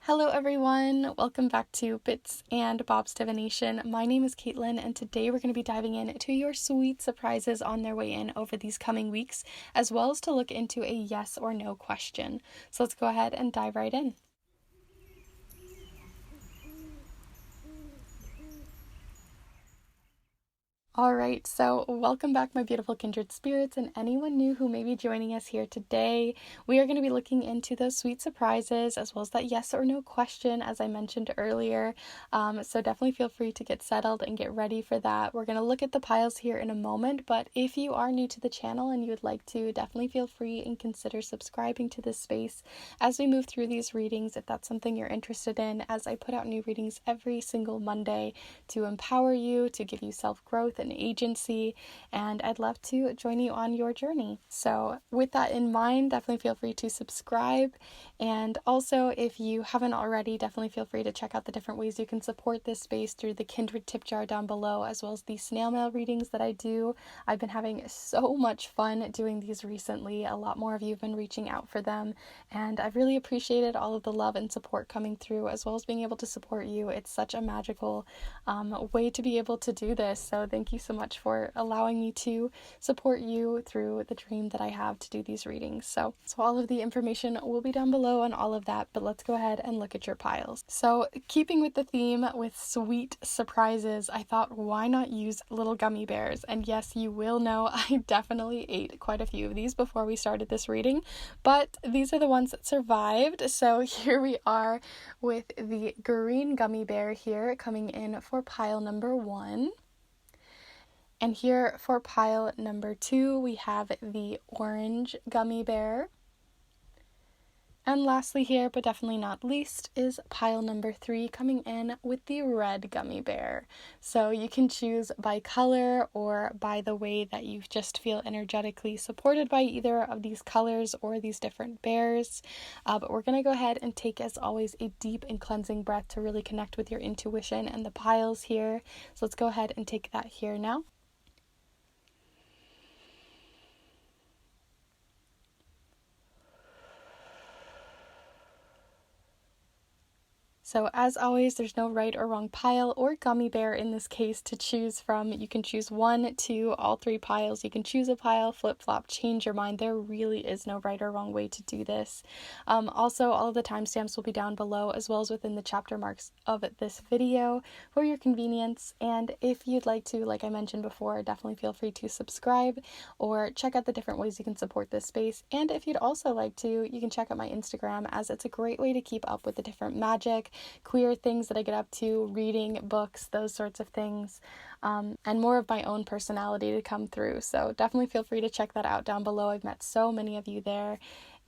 Hello everyone, welcome back to Bits and Bob's Divination. My name is Caitlin and today we're going to be diving into your sweet surprises on their way in over these coming weeks, as well as to look into a yes or no question. So let's go ahead and dive right in. Alright, so welcome back my beautiful kindred spirits and anyone new who may be joining us here today. We are going to be looking into those sweet surprises as well as that yes or no question as I mentioned earlier. So definitely feel free to get settled and get ready for that. We're going to look at the piles here in a moment, but if you are new to the channel and you would like to, definitely feel free and consider subscribing to this space as we move through these readings if that's something you're interested in, as I put out new readings every single Monday to empower you, to give you self-growth and agency, and I'd love to join you on your journey. So with that in mind, definitely feel free to subscribe, and also if you haven't already, definitely feel free to check out the different ways you can support this space through the Kindred tip jar down below, as well as the snail mail readings that I do. I've been having so much fun doing these recently. A lot more of you have been reaching out for them, and I've really appreciated all of the love and support coming through, as well as being able to support you. It's such a magical way to be able to do this, so thank you so much for allowing me to support you through the dream that I have to do these readings. So all of the information will be down below on all of that, but let's go ahead and look at your piles. So keeping with the theme with sweet surprises, I thought why not use little gummy bears? And yes, you will know I definitely ate quite a few of these before we started this reading, but these are the ones that survived. So here we are with the green gummy bear here coming in for pile number 1. And here for pile number 2, we have the orange gummy bear. And lastly here, but definitely not least, is pile number 3 coming in with the red gummy bear. So you can choose by color or by the way that you just feel energetically supported by either of these colors or these different bears. But we're going to go ahead and take, as always, a deep and cleansing breath to really connect with your intuition and the piles here. So let's go ahead and take that here now. So as always, there's no right or wrong pile or gummy bear in this case to choose from. You can choose 1, 2, all 3 piles. You can choose a pile, flip-flop, change your mind. There really is no right or wrong way to do this. Also, all of the timestamps will be down below, as well as within the chapter marks of this video for your convenience. And if you'd like to, like I mentioned before, definitely feel free to subscribe or check out the different ways you can support this space. And if you'd also like to, you can check out my Instagram, as it's a great way to keep up with the different magic, queer things that I get up to, reading books, those sorts of things, and more of my own personality to come through. So definitely feel free to check that out down below. I've met so many of you there.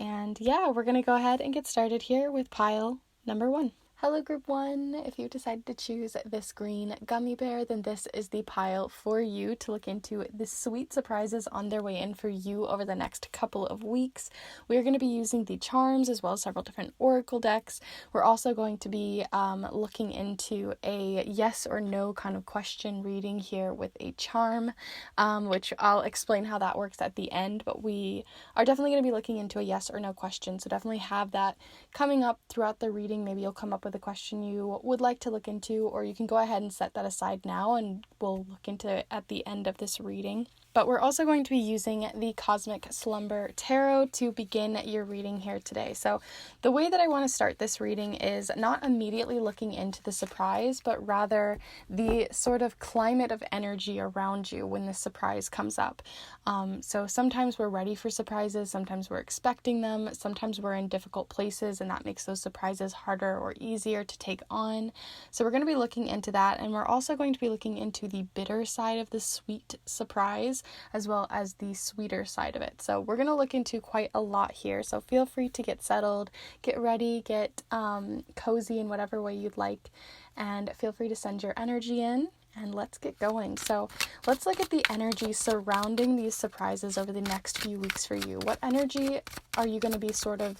And yeah, we're going to go ahead and get started here with pile number 1. Hello group 1, if you decided to choose this green gummy bear, then this is the pile for you to look into the sweet surprises on their way in for you over the next couple of weeks. We're going to be using the charms as well as several different oracle decks. We're also going to be looking into a yes or no kind of question reading here with a charm, which I'll explain how that works at the end, but we are definitely going to be looking into a yes or no question, so definitely have that coming up throughout the reading. Maybe you'll come up with a question you would like to look into, or you can go ahead and set that aside now and we'll look into it at the end of this reading. But we're also going to be using the Cosmic Slumber Tarot to begin your reading here today. So the way that I want to start this reading is not immediately looking into the surprise, but rather the sort of climate of energy around you when the surprise comes up. So sometimes we're ready for surprises, sometimes we're expecting them, sometimes we're in difficult places, and that makes those surprises harder or easier to take on. So we're going to be looking into that, and we're also going to be looking into the bitter side of the sweet surprise, as well as the sweeter side of it. So we're going to look into quite a lot here, so feel free to get settled, get ready, get cozy in whatever way you'd like, and feel free to send your energy in, and let's get going. So let's look at the energy surrounding these surprises over the next few weeks for you. What energy are you going to be sort of,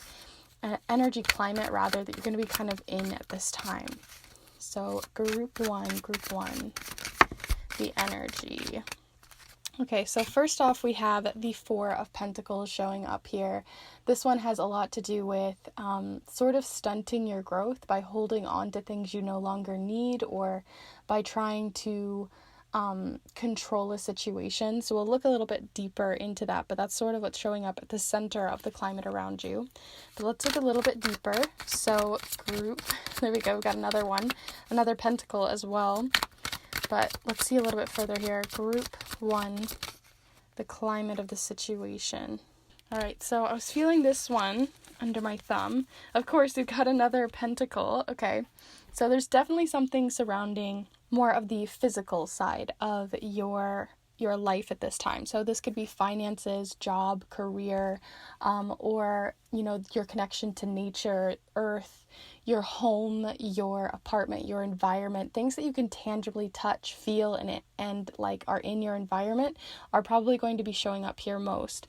energy climate rather, that you're going to be kind of in at this time? So group one, the energy. Okay, so first off, we have the Four of Pentacles showing up here. This one has a lot to do with sort of stunting your growth by holding on to things you no longer need, or by trying to control a situation. So we'll look a little bit deeper into that, but that's sort of what's showing up at the center of the climate around you. But let's look a little bit deeper. So group, there we go, we got another one, another pentacle as well. But let's see a little bit further here. Group 1, the climate of the situation. All right, so I was feeling this one under my thumb. Of course, we've got another pentacle. Okay, so there's definitely something surrounding more of the physical side of your life at this time. So this could be finances, job, career, or, you know, your connection to nature, earth, your home, your apartment, your environment, things that you can tangibly touch, feel, and like are in your environment are probably going to be showing up here most.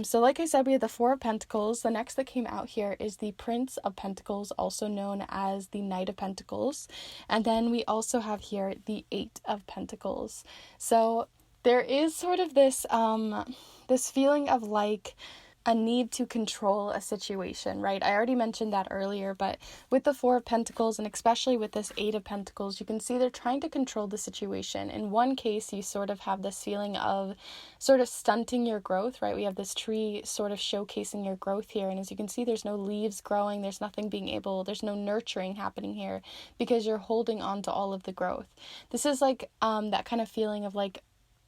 So like I said, we have the Four of Pentacles. The next that came out here is the Prince of Pentacles, also known as the Knight of Pentacles. And then we also have here the Eight of Pentacles. So there is sort of this this feeling of like a need to control a situation, right? I already mentioned that earlier, but with the Four of Pentacles, and especially with this Eight of Pentacles, you can see they're trying to control the situation. In one case, you sort of have this feeling of sort of stunting your growth, right? We have this tree sort of showcasing your growth here, and as you can see, there's no leaves growing, there's no nurturing happening here, because you're holding on to all of the growth. This is like that kind of feeling of like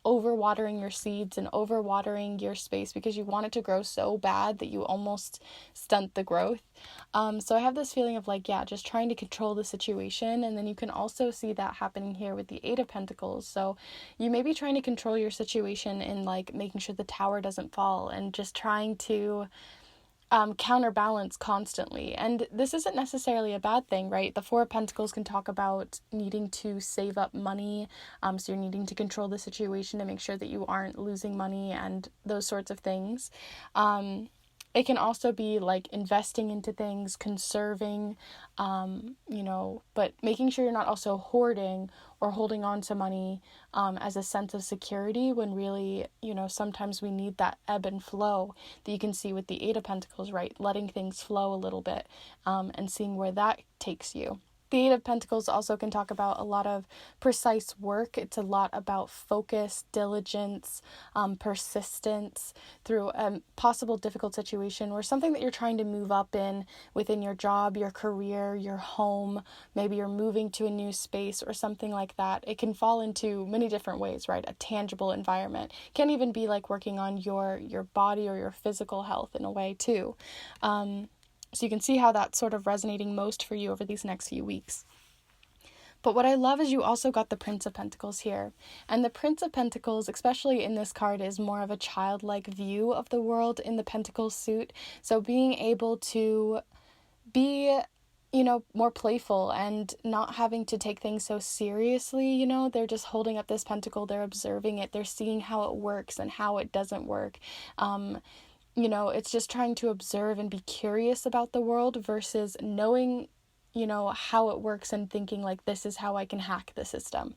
overwatering your seeds and overwatering your space because you want it to grow so bad that you almost stunt the growth. So I have this feeling of like, yeah, just trying to control the situation. And then you can also see that happening here with the Eight of Pentacles. So you may be trying to control your situation in like making sure the tower doesn't fall and just trying to counterbalance constantly. And this isn't necessarily a bad thing, right? The Four of Pentacles can talk about needing to save up money. So you're needing to control the situation to make sure that you aren't losing money and those sorts of things. It can also be like investing into things, conserving, but making sure you're not also hoarding or holding on to money as a sense of security, when really, sometimes we need that ebb and flow that you can see with the Eight of Pentacles, right? Letting things flow a little bit and seeing where that takes you. The Eight of Pentacles also can talk about a lot of precise work. It's a lot about focus, diligence, persistence through a possible difficult situation or something that you're trying to move up in within your job, your career, your home. Maybe you're moving to a new space or something like that. It can fall into many different ways, right? A tangible environment. It can even be like working on your body or your physical health in a way too. So you can see how that's sort of resonating most for you over these next few weeks. But what I love is you also got the Prince of Pentacles here. And the Prince of Pentacles, especially in this card, is more of a childlike view of the world in the Pentacles suit. So being able to be, more playful and not having to take things so seriously, they're just holding up this pentacle, they're observing it, they're seeing how it works and how it doesn't work. It's just trying to observe and be curious about the world versus knowing, how it works and thinking like, this is how I can hack the system.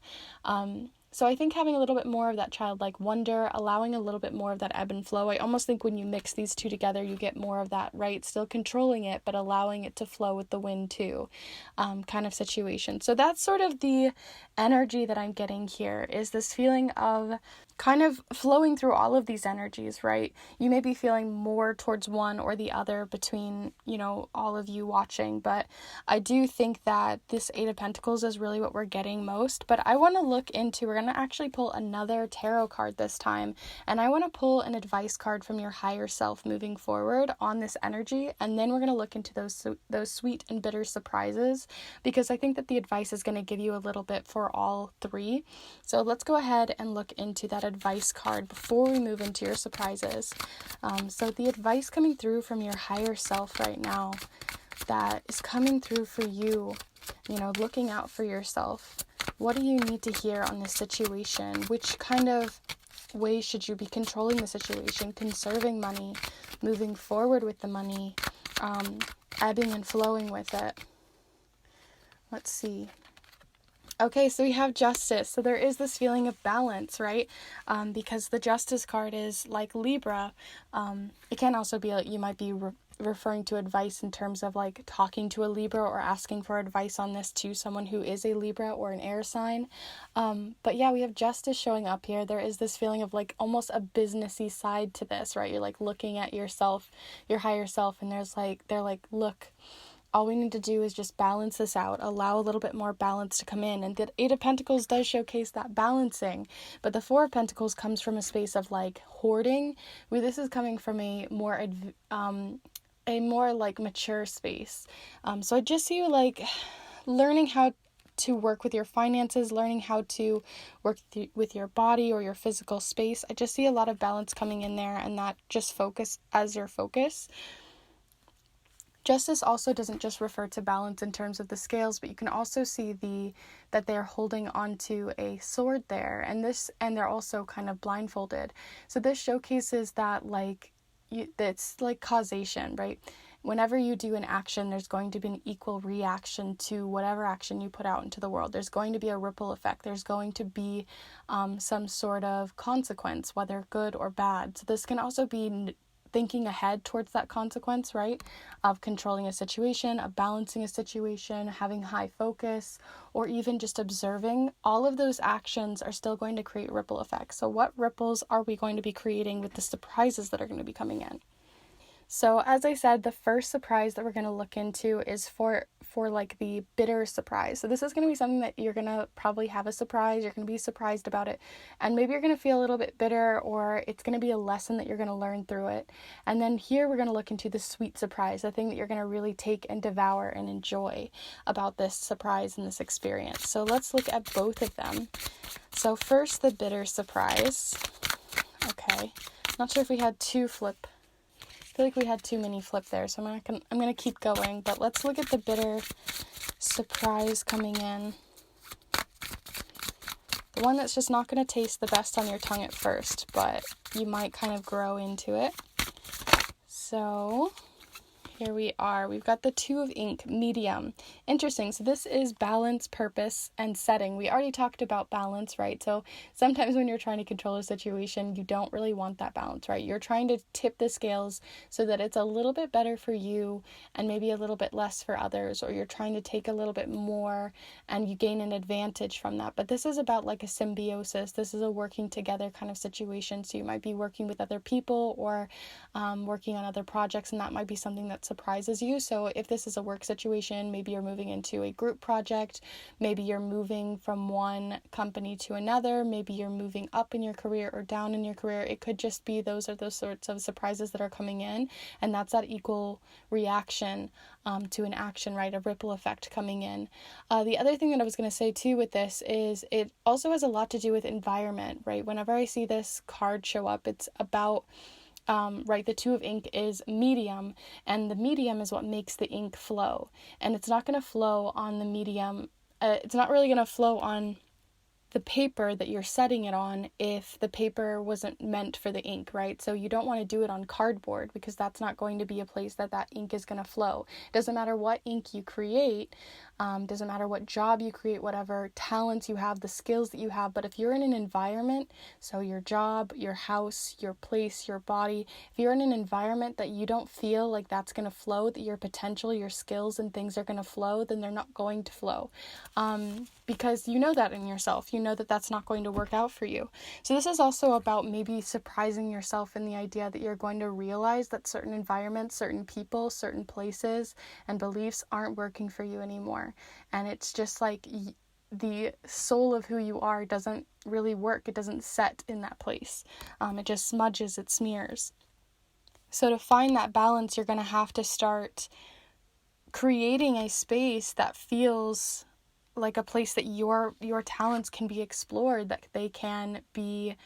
So I think having a little bit more of that childlike wonder, allowing a little bit more of that ebb and flow. I almost think when you mix these two together, you get more of that, right? Still controlling it, but allowing it to flow with the wind too, kind of situation. So that's sort of the energy that I'm getting here, is this feeling of kind of flowing through all of these energies, right? You may be feeling more towards one or the other between, all of you watching, but I do think that this Eight of Pentacles is really what we're getting most. But I want to look into, we're going to actually pull another tarot card this time, and I want to pull an advice card from your higher self moving forward on this energy, and then we're going to look into those sweet and bitter surprises, because I think that the advice is going to give you a little bit for all three. So let's go ahead and look into that advice card before we move into your surprises. So the advice coming through from your higher self right now that is coming through for you, looking out for yourself. What do you need to hear on this situation? Which kind of ways should you be controlling the situation, conserving money, moving forward with the money, ebbing and flowing with it? Let's see. Okay, so we have justice. So there is this feeling of balance, right? Because the justice card is like Libra. It can also be, you might be referring to advice in terms of like talking to a Libra or asking for advice on this to someone who is a Libra or an air sign. But yeah, we have justice showing up here. There is this feeling of like almost a businessy side to this, right? You're like looking at yourself, your higher self, and they're like, look, all we need to do is just balance this out, allow a little bit more balance to come in. And the Eight of Pentacles does showcase that balancing, but the Four of Pentacles comes from a space of like hoarding, where this is coming from a more like mature space. So I just see you like learning how to work with your finances, learning how to work with your body or your physical space. I just see a lot of balance coming in there, and that just focus as your focus. Justice also doesn't just refer to balance in terms of the scales, but you can also see that they're holding onto a sword there, and they're also kind of blindfolded. So this showcases that it's like causation, right? Whenever you do an action, there's going to be an equal reaction to whatever action you put out into the world. There's going to be a ripple effect. There's going to be some sort of consequence, whether good or bad. So this can also be thinking ahead towards that consequence, right? Of controlling a situation, of balancing a situation, having high focus, or even just observing. All of those actions are still going to create ripple effects. So what ripples are we going to be creating with the surprises that are going to be coming in? So as I said, the first surprise that we're going to look into is for like the bitter surprise. So this is going to be something that you're going to probably have a surprise. You're going to be surprised about it. And maybe you're going to feel a little bit bitter, or it's going to be a lesson that you're going to learn through it. And then here we're going to look into the sweet surprise, the thing that you're going to really take and devour and enjoy about this surprise and this experience. So let's look at both of them. So first, the bitter surprise. Okay. Not sure if we had two flip. I feel like we had too many flip there, so I'm gonna keep going, but let's look at the bitter surprise coming in. The one that's just not gonna taste the best on your tongue at first, but you might kind of grow into it. So here we are. We've got the Two of Ink, medium. Interesting. So this is balance, purpose, and setting. We already talked about balance, right? So sometimes when you're trying to control a situation, you don't really want that balance, right? You're trying to tip the scales so that it's a little bit better for you and maybe a little bit less for others, or you're trying to take a little bit more and you gain an advantage from that. But this is about like a symbiosis. This is a working together kind of situation. So you might be working with other people or working on other projects, and that might be something that surprises you. So if this is a work situation, maybe you're moving into a group project, maybe you're moving from one company to another, maybe you're moving up in your career or down in your career. It could just be those are those sorts of surprises that are coming in, and that's that equal reaction to an action, right? A ripple effect coming in. The other thing that I was going to say too with this is it also has a lot to do with environment, right? Whenever I see this card show up, it's about right, the Two of Ink is medium, and the medium is what makes the ink flow. And it's not going to flow on the medium. It's not really going to flow on the paper that you're setting it on if the paper wasn't meant for the ink, right? So you don't want to do it on cardboard, because that's not going to be a place that ink is going to flow. It doesn't matter what ink you create, doesn't matter what job you create, whatever talents you have, the skills that you have, but if you're in an environment, so your job, your house, your place, your body, if you're in an environment that you don't feel like that's going to flow, that your potential, your skills and things are going to flow, then they're not going to flow. Because you know that in yourself. You know that that's not going to work out for you. So this is also about maybe surprising yourself in the idea that you're going to realize that certain environments, certain people, certain places and beliefs aren't working for you anymore. And it's just like the soul of who you are doesn't really work. It doesn't set in that place. It just smudges, it smears. So to find that balance, you're going to have to start creating a space that feels like a place that your talents can be explored, that they can be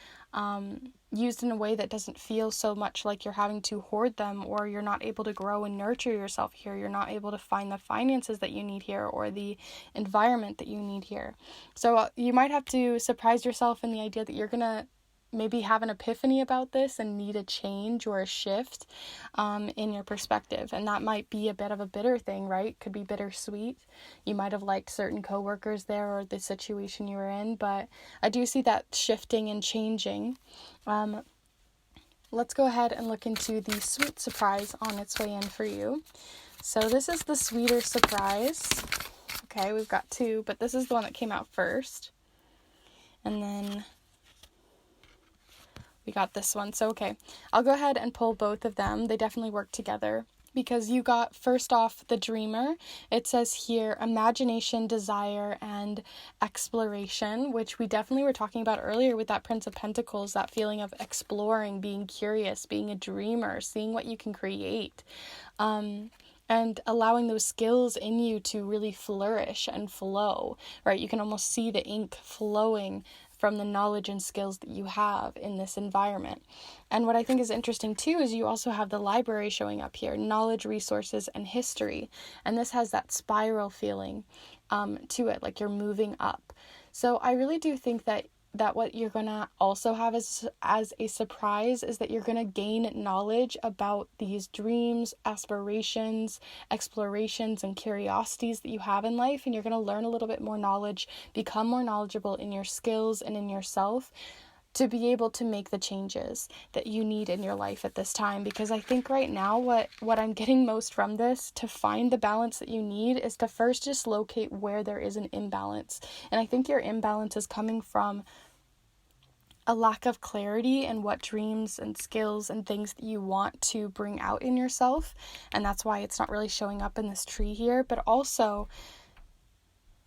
used in a way that doesn't feel so much like you're having to hoard them, or you're not able to grow and nurture yourself here. You're not able to find the finances that you need here or the environment that you need here. So you might have to surprise yourself in the idea that you're going to maybe have an epiphany about this and need a change or a shift in your perspective. And that might be a bit of a bitter thing, right? Could be bittersweet. You might have liked certain coworkers there or the situation you were in, but I do see that shifting and changing. Let's go ahead and look into the sweet surprise on its way in for you. So this is the sweeter surprise. Okay, we've got two, but this is the one that came out first. And then we got this one. So, okay, I'll go ahead and pull both of them. They definitely work together because you got, first off, the dreamer. It says here, imagination, desire, and exploration, which we definitely were talking about earlier with that Prince of Pentacles, that feeling of exploring, being curious, being a dreamer, seeing what you can create. And allowing those skills in you to really flourish and flow, right? You can almost see the ink flowing from the knowledge and skills that you have in this environment. And what I think is interesting too is you also have the library showing up here, knowledge, resources, and history. And this has that spiral feeling to it, like you're moving up. So I really do think that what you're going to also have as a surprise is that you're going to gain knowledge about these dreams, aspirations, explorations, and curiosities that you have in life. And you're going to learn a little bit more knowledge, become more knowledgeable in your skills and in yourself to be able to make the changes that you need in your life at this time. Because I think right now what I'm getting most from this, to find the balance that you need, is to first just locate where there is an imbalance. And I think your imbalance is coming from a lack of clarity in what dreams and skills and things that you want to bring out in yourself. And that's why it's not really showing up in this tree here. But also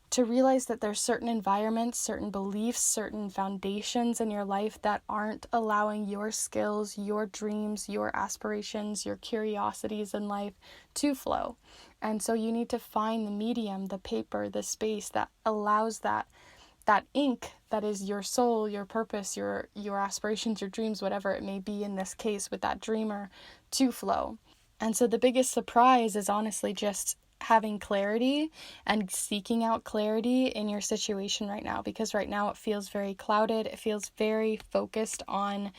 to realize that there's certain environments, certain beliefs, certain foundations in your life that aren't allowing your skills, your dreams, your aspirations, your curiosities in life to flow. And so you need to find the medium, the paper, the space that allows that ink that is your soul, your purpose, your aspirations, your dreams, whatever it may be in this case with that dreamer, to flow. And so the biggest surprise is honestly just having clarity and seeking out clarity in your situation right now, because right now it feels very clouded. It feels very focused on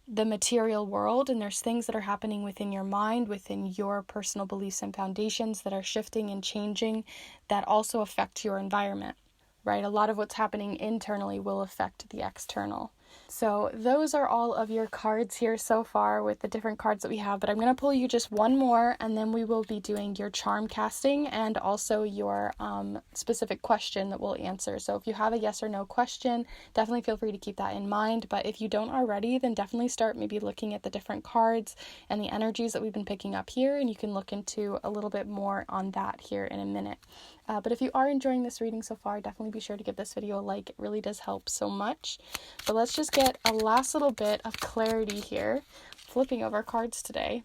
the material world, and there's things that are happening within your mind, within your personal beliefs and foundations that are shifting and changing that also affect your environment, right? A lot of what's happening internally will affect the external. So those are all of your cards here so far with the different cards that we have, but I'm going to pull you just one more, and then we will be doing your charm casting and also your specific question that we'll answer. So if you have a yes or no question, definitely feel free to keep that in mind. But if you don't already, then definitely start maybe looking at the different cards and the energies that we've been picking up here, and you can look into a little bit more on that here in a minute. But if you are enjoying this reading so far, definitely be sure to give this video a like. It really does help so much. But let's just get a last little bit of clarity here. Flipping over cards today.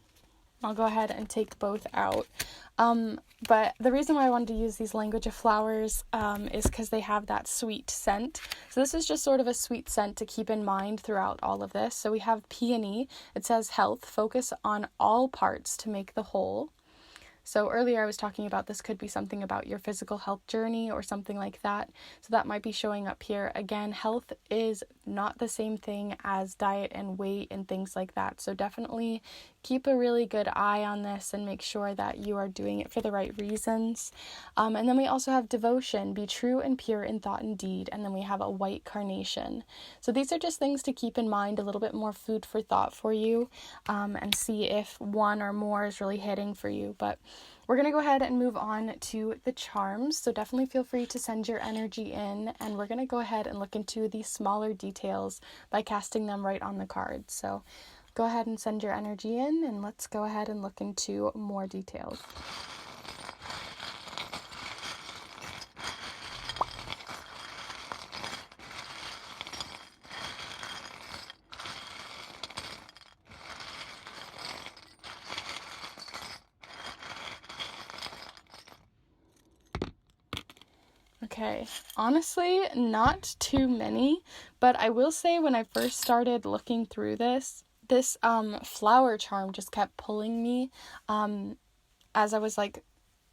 I'll go ahead and take both out. But the reason why I wanted to use these language of flowers is because they have that sweet scent. So this is just sort of a sweet scent to keep in mind throughout all of this. So we have peony. It says health, focus on all parts to make the whole. So earlier I was talking about this could be something about your physical health journey or something like that. So that might be showing up here. Again, health is not the same thing as diet and weight and things like that. So definitely keep a really good eye on this and make sure that you are doing it for the right reasons. And then we also have devotion, be true and pure in thought and deed. And then we have a white carnation. So these are just things to keep in mind, a little bit more food for thought for you, and see if one or more is really hitting for you. But we're going to go ahead and move on to the charms. So definitely feel free to send your energy in, and we're going to go ahead and look into the smaller details by casting them right on the card. So go ahead and send your energy in, and let's go ahead and look into more details. Okay, honestly, not too many, but I will say when I first started looking through this flower charm just kept pulling me as I was like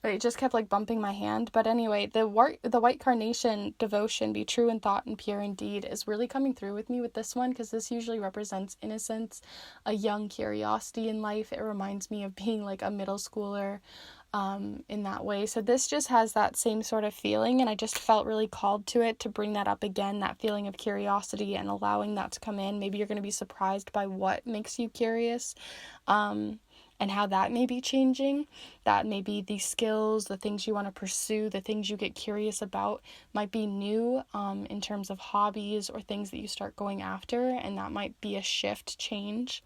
It just kept like bumping my hand. But anyway, the white carnation devotion, be true in thought and pure in deed, is really coming through with me with this one, because this usually represents innocence, a young curiosity in life. It reminds me of being like a middle schooler in that way. So this just has that same sort of feeling, and I just felt really called to it to bring that up again, that feeling of curiosity and allowing that to come in. Maybe you're going to be surprised by what makes you curious, and how that may be changing. That maybe the skills, the things you want to pursue, the things you get curious about might be new in terms of hobbies or things that you start going after, and that might be a shift, change.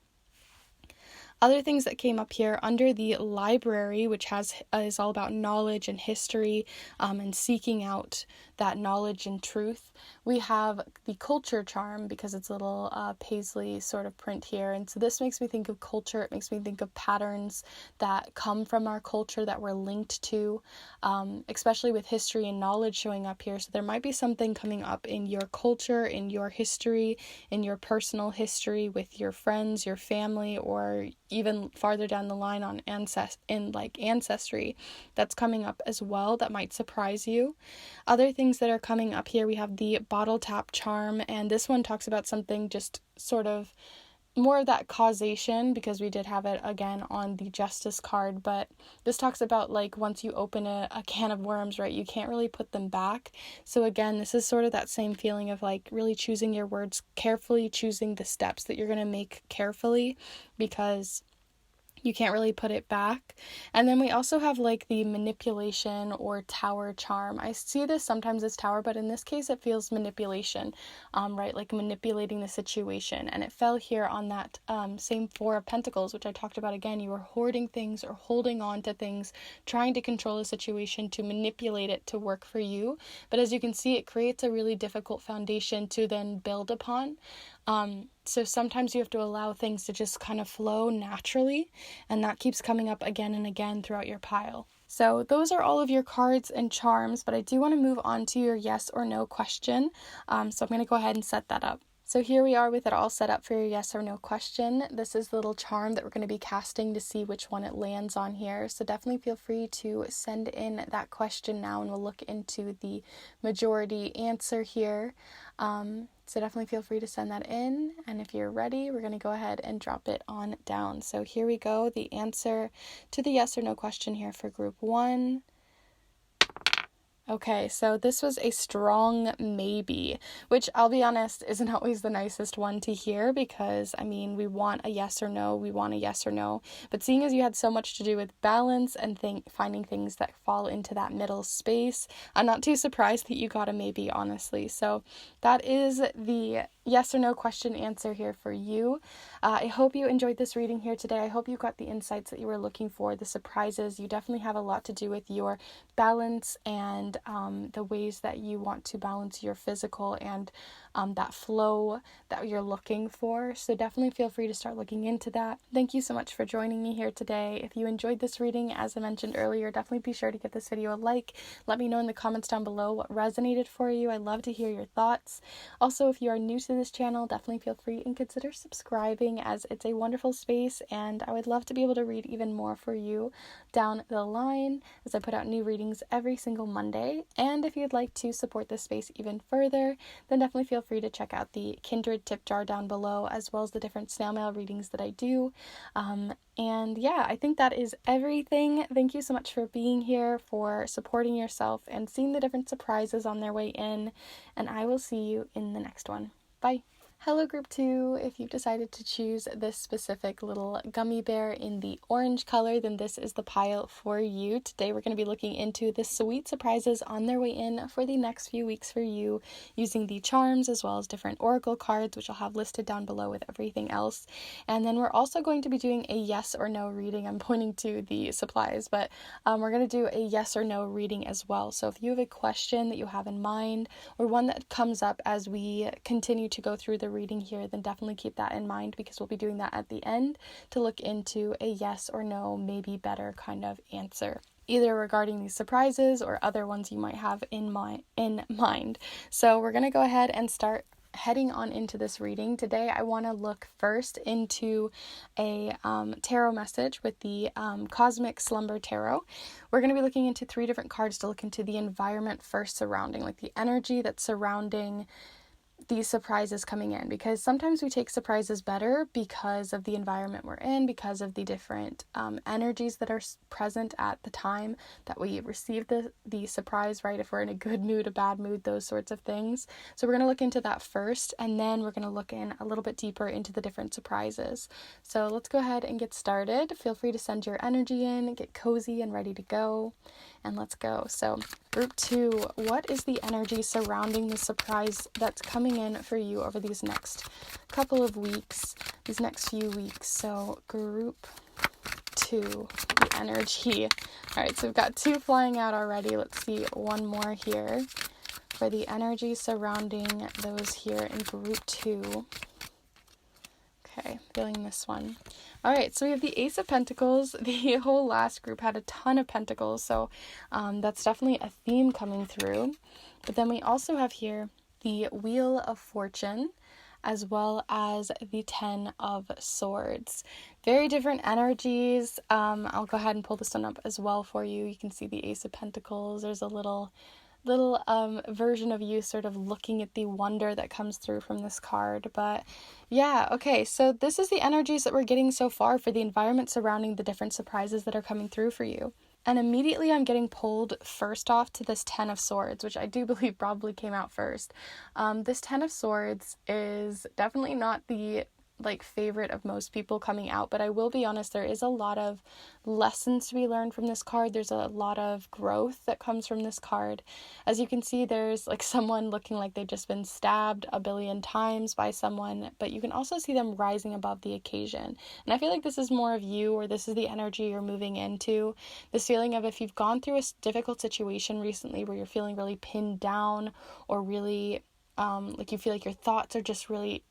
Other things that came up here under the library, which is all about knowledge and history, and seeking out that knowledge and truth. We have the culture charm, because it's a little paisley sort of print here. And so this makes me think of culture. It makes me think of patterns that come from our culture that we're linked to, especially with history and knowledge showing up here. So there might be something coming up in your culture, in your history, in your personal history with your friends, your family, or even farther down the line on ancestry that's coming up as well, that might surprise you. Other things that are coming up here, we have the bottle tap charm, and this one talks about something just sort of more of that causation, because we did have it again on the justice card, but this talks about like once you open a can of worms, right, you can't really put them back. So again, this is sort of that same feeling of like really choosing your words carefully, choosing the steps that you're going to make carefully, because you can't really put it back. And then we also have like the manipulation or tower charm. I see this sometimes as tower, but in this case it feels manipulation, right? Like manipulating the situation. And it fell here on that same Four of Pentacles, which I talked about again. You were hoarding things or holding on to things, trying to control the situation, to manipulate it to work for you. But as you can see, it creates a really difficult foundation to then build upon. So sometimes you have to allow things to just kind of flow naturally, and that keeps coming up again and again throughout your pile. So those are all of your cards and charms, but I do want to move on to your yes or no question. So I'm going to go ahead and set that up. So here we are with it all set up for your yes or no question. This is the little charm that we're going to be casting to see which one it lands on here. So definitely feel free to send in that question now, and we'll look into the majority answer here. So definitely feel free to send that in. And if you're ready, we're going to go ahead and drop it on down. So here we go. The answer to the yes or no question here for group 1. Okay, so this was a strong maybe, which I'll be honest isn't always the nicest one to hear, because I mean, we want a yes or no, but seeing as you had so much to do with balance and finding things that fall into that middle space, I'm not too surprised that you got a maybe, honestly. So that is the yes or no question answer here for you. I hope you enjoyed this reading here today. I hope you got the insights that you were looking for, the surprises. You definitely have a lot to do with your balance and the ways that you want to balance your physical and that flow that you're looking for. So definitely feel free to start looking into that. Thank you so much for joining me here today. If you enjoyed this reading, as I mentioned earlier, definitely be sure to give this video a like. Let me know in the comments down below what resonated for you. I'd love to hear your thoughts. Also, if you are new to this channel, definitely feel free and consider subscribing, as it's a wonderful space, and I would love to be able to read even more for you down the line as I put out new readings every single Monday. And if you'd like to support this space even further, then definitely feel free to check out the Kindred tip jar down below, as well as the different snail mail readings that I do. And yeah, I think that is everything. Thank you so much for being here, for supporting yourself, and seeing the different surprises on their way in. And I will see you in the next one. Bye. Hello group 2, if you've decided to choose this specific little gummy bear in the orange color, then this is the pile for you. Today we're going to be looking into the sweet surprises on their way in for the next few weeks for you, using the charms as well as different oracle cards, which I'll have listed down below with everything else. And then we're also going to be doing a yes or no reading. I'm pointing to the supplies, but we're going to do a yes or no reading as well. So if you have a question that you have in mind, or one that comes up as we continue to go through the reading here, then definitely keep that in mind, because we'll be doing that at the end to look into a yes or no, maybe better kind of answer, either regarding these surprises or other ones you might have in mind. So we're going to go ahead and start heading on into this reading, today I want to look first into a tarot message with the Cosmic Slumber Tarot. We're going to be looking into 3 different cards to look into the environment first surrounding, like the energy that's surrounding these surprises coming in, because sometimes we take surprises better because of the environment we're in, because of the different energies that are present at the time that we receive the surprise, right? If we're in a good mood, a bad mood, those sorts of things. So we're going to look into that first, and then we're going to look in a little bit deeper into the different surprises. So let's go ahead and get started. Feel free to send your energy in, get cozy and ready to go, and let's go. So group 2, what is the energy surrounding the surprise that's coming in for you over these next couple of weeks, these next few weeks? So group 2, the energy. All right, so we've got 2 flying out already. Let's see one more here for the energy surrounding those here in group 2. Okay, feeling this one. All right, so we have the Ace of Pentacles. The whole last group had a ton of pentacles, so that's definitely a theme coming through. But then we also have here the Wheel of Fortune, as well as the 10 of Swords. Very different energies. I'll go ahead and pull this one up as well for you. You can see the Ace of Pentacles. There's a little version of you sort of looking at the wonder that comes through from this card. But yeah, okay, so this is the energies that we're getting so far for the environment surrounding the different surprises that are coming through for you. And immediately I'm getting pulled first off to this 10 of Swords, which I do believe probably came out first. This 10 of Swords is definitely not the favorite of most people coming out, but I will be honest, there is a lot of lessons to be learned from this card. There's a lot of growth that comes from this card. As you can see, there's someone looking like they've just been stabbed a billion times by someone, but you can also see them rising above the occasion. And I feel like this is more of you, or this is the energy you're moving into. This feeling of if you've gone through a difficult situation recently where you're feeling really pinned down, or really you feel like your thoughts are just really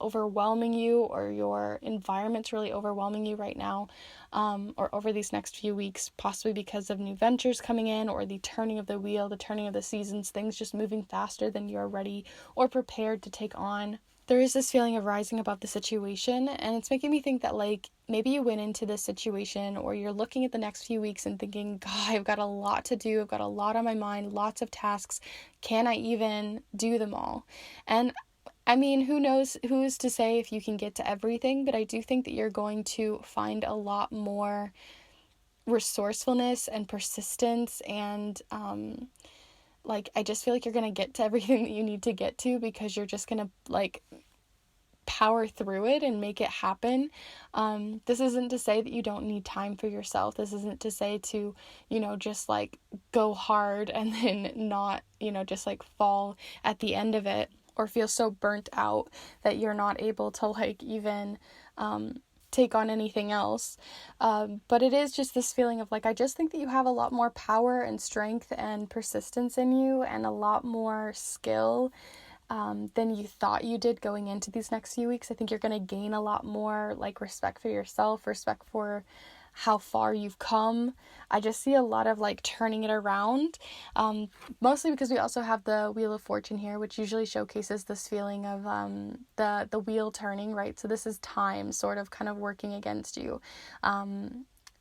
overwhelming you, or your environment's really overwhelming you right now, or over these next few weeks, possibly because of new ventures coming in, or the turning of the wheel, the turning of the seasons, things just moving faster than you're ready or prepared to take on. There is this feeling of rising above the situation, and it's making me think that maybe you went into this situation, or you're looking at the next few weeks and thinking, God, I've got a lot to do, I've got a lot on my mind, lots of tasks, can I even do them all? And I mean, who knows, who's to say if you can get to everything, but I do think that you're going to find a lot more resourcefulness and persistence, and I just feel like you're going to get to everything that you need to get to, because you're just going to power through it and make it happen. This isn't to say that you don't need time for yourself. This isn't to say to, just go hard and then not, just fall at the end of it, or feel so burnt out that you're not able to even take on anything else. But it is just this feeling of I just think that you have a lot more power and strength and persistence in you, and a lot more skill than you thought you did going into these next few weeks. I think you're going to gain a lot more respect for yourself, respect for how far you've come. I just see a lot of turning it around, mostly because we also have the Wheel of Fortune here, which usually showcases this feeling of the wheel turning, right? So this is time sort of kind of working against you,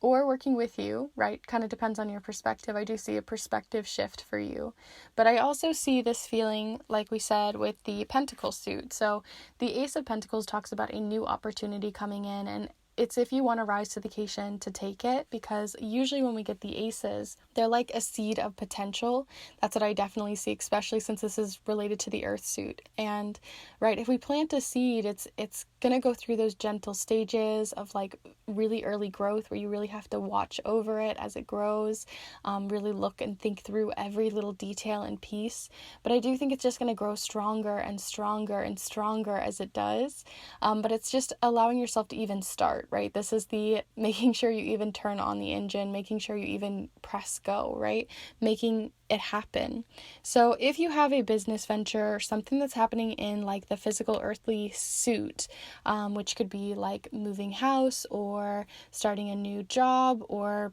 or working with you, right? Kind of depends on your perspective. I do see a perspective shift for you. But I also see this feeling, like we said, with the Pentacle suit. So the Ace of Pentacles talks about a new opportunity coming in, and it's if you want to rise to the occasion to take it, because usually when we get the aces, they're like a seed of potential. That's what I definitely see, especially since this is related to the earth suit. And right, if we plant a seed, it's going to go through those gentle stages of really early growth, where you really have to watch over it as it grows, really look and think through every little detail and piece. But I do think it's just going to grow stronger and stronger and stronger as it does. But it's just allowing yourself to even start, right? This is the making sure you even turn on the engine, making sure you even press go, right? Making it happen. So if you have a business venture or something that's happening in like the physical earthly suit, which could be like moving house or starting a new job or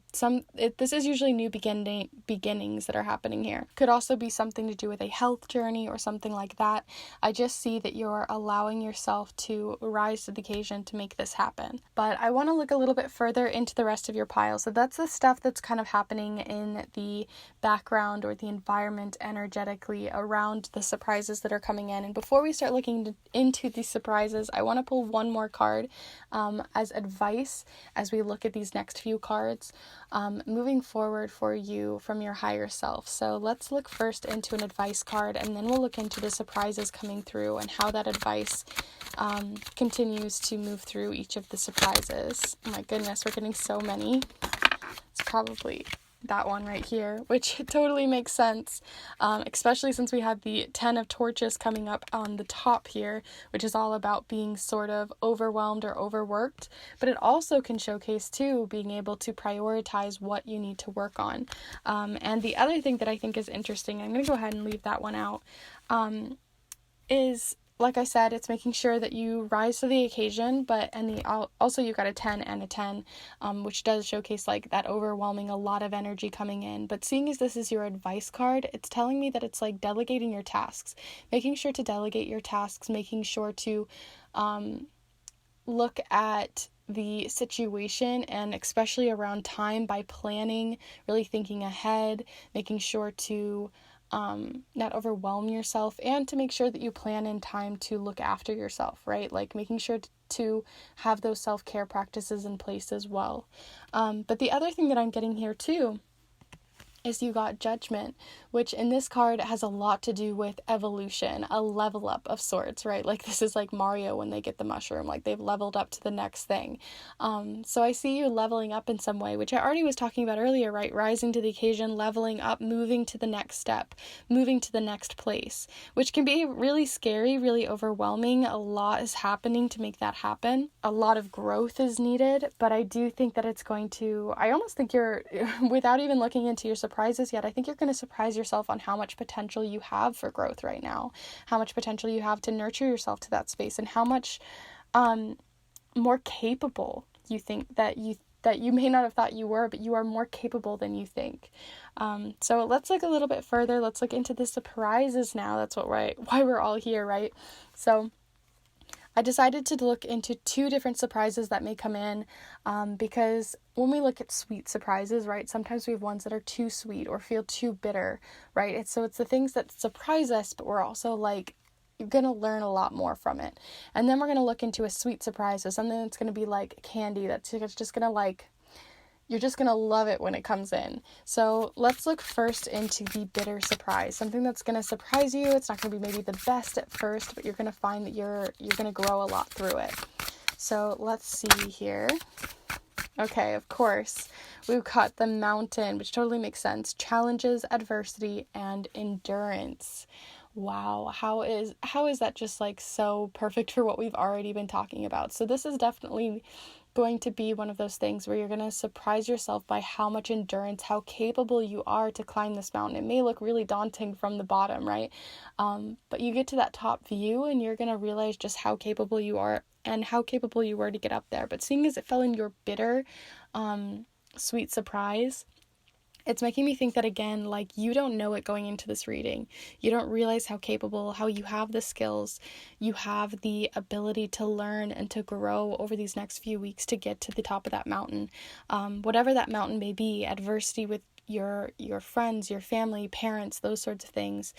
this is usually new beginnings that are happening here. Could also be something to do with a health journey or something like that. I just see that you're allowing yourself to rise to the occasion to make this happen. But I want to look a little bit further into the rest of your pile. So that's the stuff that's kind of happening in the background or the environment energetically around the surprises that are coming in. And before we start looking into these surprises, I want to pull one more card as advice as we look at these next few cards moving forward for you from your higher self. So let's look first into an advice card, and then we'll look into the surprises coming through and how that advice continues to move through each of the surprises. Oh my goodness, we're getting so many. It's probably that one right here, which totally makes sense, especially since we have the 10 of Torches coming up on the top here, which is all about being sort of overwhelmed or overworked, but it also can showcase too being able to prioritize what you need to work on. And the other thing that I think is interesting, I'm going to go ahead and leave that one out, is, like I said, it's making sure that you rise to the occasion, also you got a 10 and a 10, which does showcase like that overwhelming, a lot of energy coming in. But seeing as this is your advice card, it's telling me that it's like delegating your tasks, making sure to delegate your tasks, making sure to look at the situation, and especially around time, by planning, really thinking ahead, making sure to not overwhelm yourself, and to make sure that you plan in time to look after yourself, right? Like making sure to have those self-care practices in place as well. But the other thing that I'm getting here too is you got Judgment, which in this card has a lot to do with evolution, a level up of sorts, right? Like this is like Mario when they get the mushroom, like they've leveled up to the next thing. So I see you leveling up in some way, which I already was talking about earlier, right? Rising to the occasion, leveling up, moving to the next step, moving to the next place, which can be really scary, really overwhelming. A lot is happening to make that happen. A lot of growth is needed, but I do think that it's going to, I almost think you're, without even looking into your surprises yet, I think you're going to surprise yourself on how much potential you have for growth right now, how much potential you have to nurture yourself to that space, and how much more capable you think that you may not have thought you were, but you are more capable than you think. So let's look a little bit further. Let's look into the surprises now. That's why we're all here, right? So I decided to look into two different surprises that may come in, because when we look at sweet surprises, right, sometimes we have ones that are too sweet or feel too bitter, right? It's the things that surprise us, but we're also like, you're going to learn a lot more from it. And then we're going to look into a sweet surprise, so something that's going to be like candy, that's just going to like, you're just going to love it when it comes in. So let's look first into the bitter surprise, something that's going to surprise you. It's not going to be maybe the best at first, but you're going to find that you're going to grow a lot through it. So let's see here. Okay, of course, we've got the Mountain, which totally makes sense. Challenges, adversity, and endurance. Wow, how is that just like so perfect for what we've already been talking about? So this is definitely going to be one of those things where you're going to surprise yourself by how much endurance, how capable you are to climb this mountain. It may look really daunting from the bottom, right? But you get to that top view and you're going to realize just how capable you are and how capable you were to get up there. But seeing as it fell in your bitter, sweet surprise, it's making me think that, again, like, you don't know it going into this reading. You don't realize how capable, how you have the skills, you have the ability to learn and to grow over these next few weeks to get to the top of that mountain. Whatever that mountain may be, adversity with your friends, your family, parents, those sorts of things,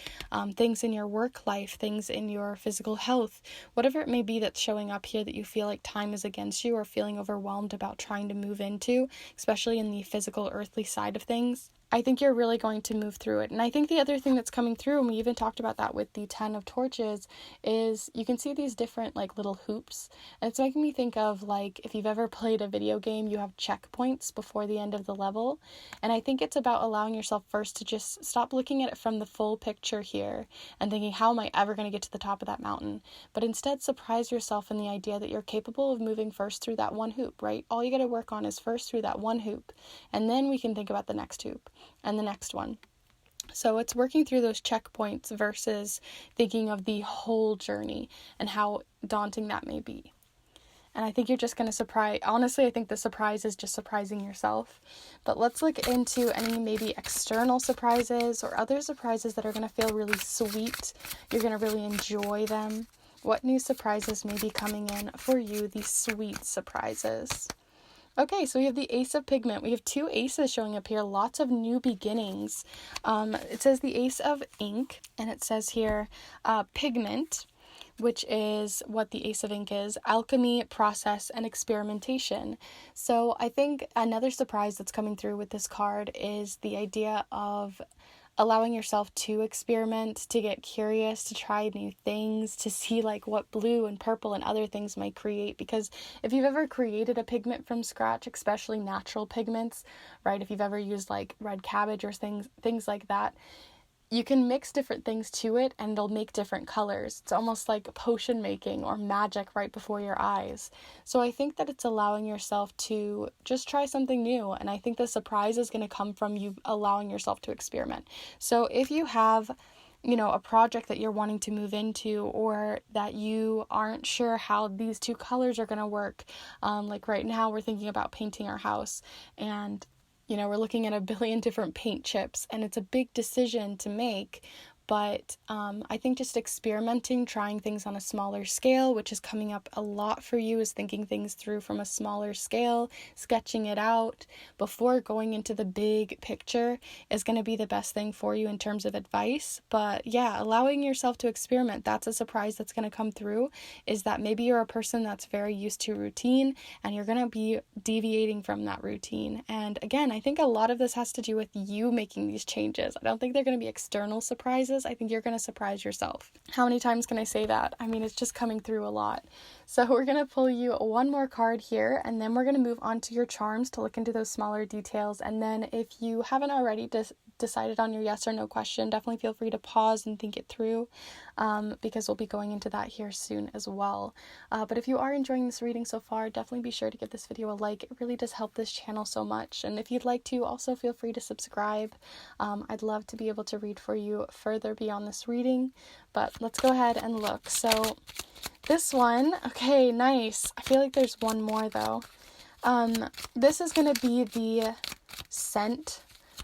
things in your work life, things in your physical health, whatever it may be that's showing up here that you feel like time is against you or feeling overwhelmed about trying to move into, especially in the physical earthly side of things. I think you're really going to move through it. And I think the other thing that's coming through, and we even talked about that with the 10 of Torches, is you can see these different like little hoops. And it's making me think of like if you've ever played a video game, you have checkpoints before the end of the level. And I think it's about allowing yourself first to just stop looking at it from the full picture here and thinking, how am I ever going to get to the top of that mountain? But instead surprise yourself in the idea that you're capable of moving first through that one hoop, right? All you got to work on is first through that one hoop. And then we can think about the next hoop and the next one. So it's working through those checkpoints versus thinking of the whole journey and how daunting that may be. And I think you're just going to surprise, honestly, I think the surprise is just surprising yourself. But let's look into any maybe external surprises or other surprises that are going to feel really sweet. You're going to really enjoy them. What new surprises may be coming in for you, these sweet surprises? Okay, so we have the Ace of Pigment. We have 2 aces showing up here, lots of new beginnings. It says the Ace of Ink, and it says here Pigment, which is what the Ace of Ink is, alchemy, process, and experimentation. So I think another surprise that's coming through with this card is the idea of allowing yourself to experiment, to get curious, to try new things, to see like what blue and purple and other things might create. Because if you've ever created a pigment from scratch, especially natural pigments, right? If you've ever used like red cabbage or things like that, you can mix different things to it and they'll make different colors. It's almost like potion making or magic right before your eyes. So I think that it's allowing yourself to just try something new. And I think the surprise is going to come from you allowing yourself to experiment. So if you have, a project that you're wanting to move into, or that you aren't sure how these 2 colors are going to work, like right now we're thinking about painting our house, and we're looking at a billion different paint chips, and it's a big decision to make. But I think just experimenting, trying things on a smaller scale, which is coming up a lot for you, is thinking things through from a smaller scale, sketching it out before going into the big picture is going to be the best thing for you in terms of advice. But yeah, allowing yourself to experiment, that's a surprise that's going to come through, is that maybe you're a person that's very used to routine and you're going to be deviating from that routine. And again, I think a lot of this has to do with you making these changes. I don't think they're going to be external surprises. I think you're going to surprise yourself. How many times can I say that? I mean, it's just coming through a lot. So we're going to pull you one more card here, and then we're going to move on to your charms to look into those smaller details. And then if you haven't already decided on your yes or no question, definitely feel free to pause and think it through, because we'll be going into that here soon as well. But if you are enjoying this reading so far, definitely be sure to give this video a like. It really does help this channel so much. And if you'd like to, also feel free to subscribe. I'd love to be able to read for you further beyond this reading, but let's go ahead and look. So this one, okay, nice. I feel like there's one more though. This is going to be the scent,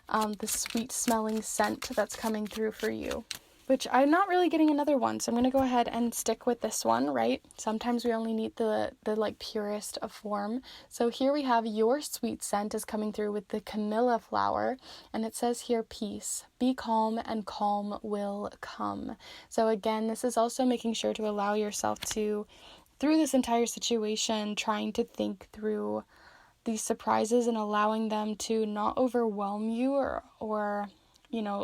the sweet smelling scent that's coming through for you, which I'm not really getting another one. So I'm going to go ahead and stick with this one, right? Sometimes we only need the like purest of form. So here we have your sweet scent is coming through with the Camilla flower. And it says here, peace, be calm and calm will come. So again, this is also making sure to allow yourself to, through this entire situation, trying to think through these surprises and allowing them to not overwhelm you or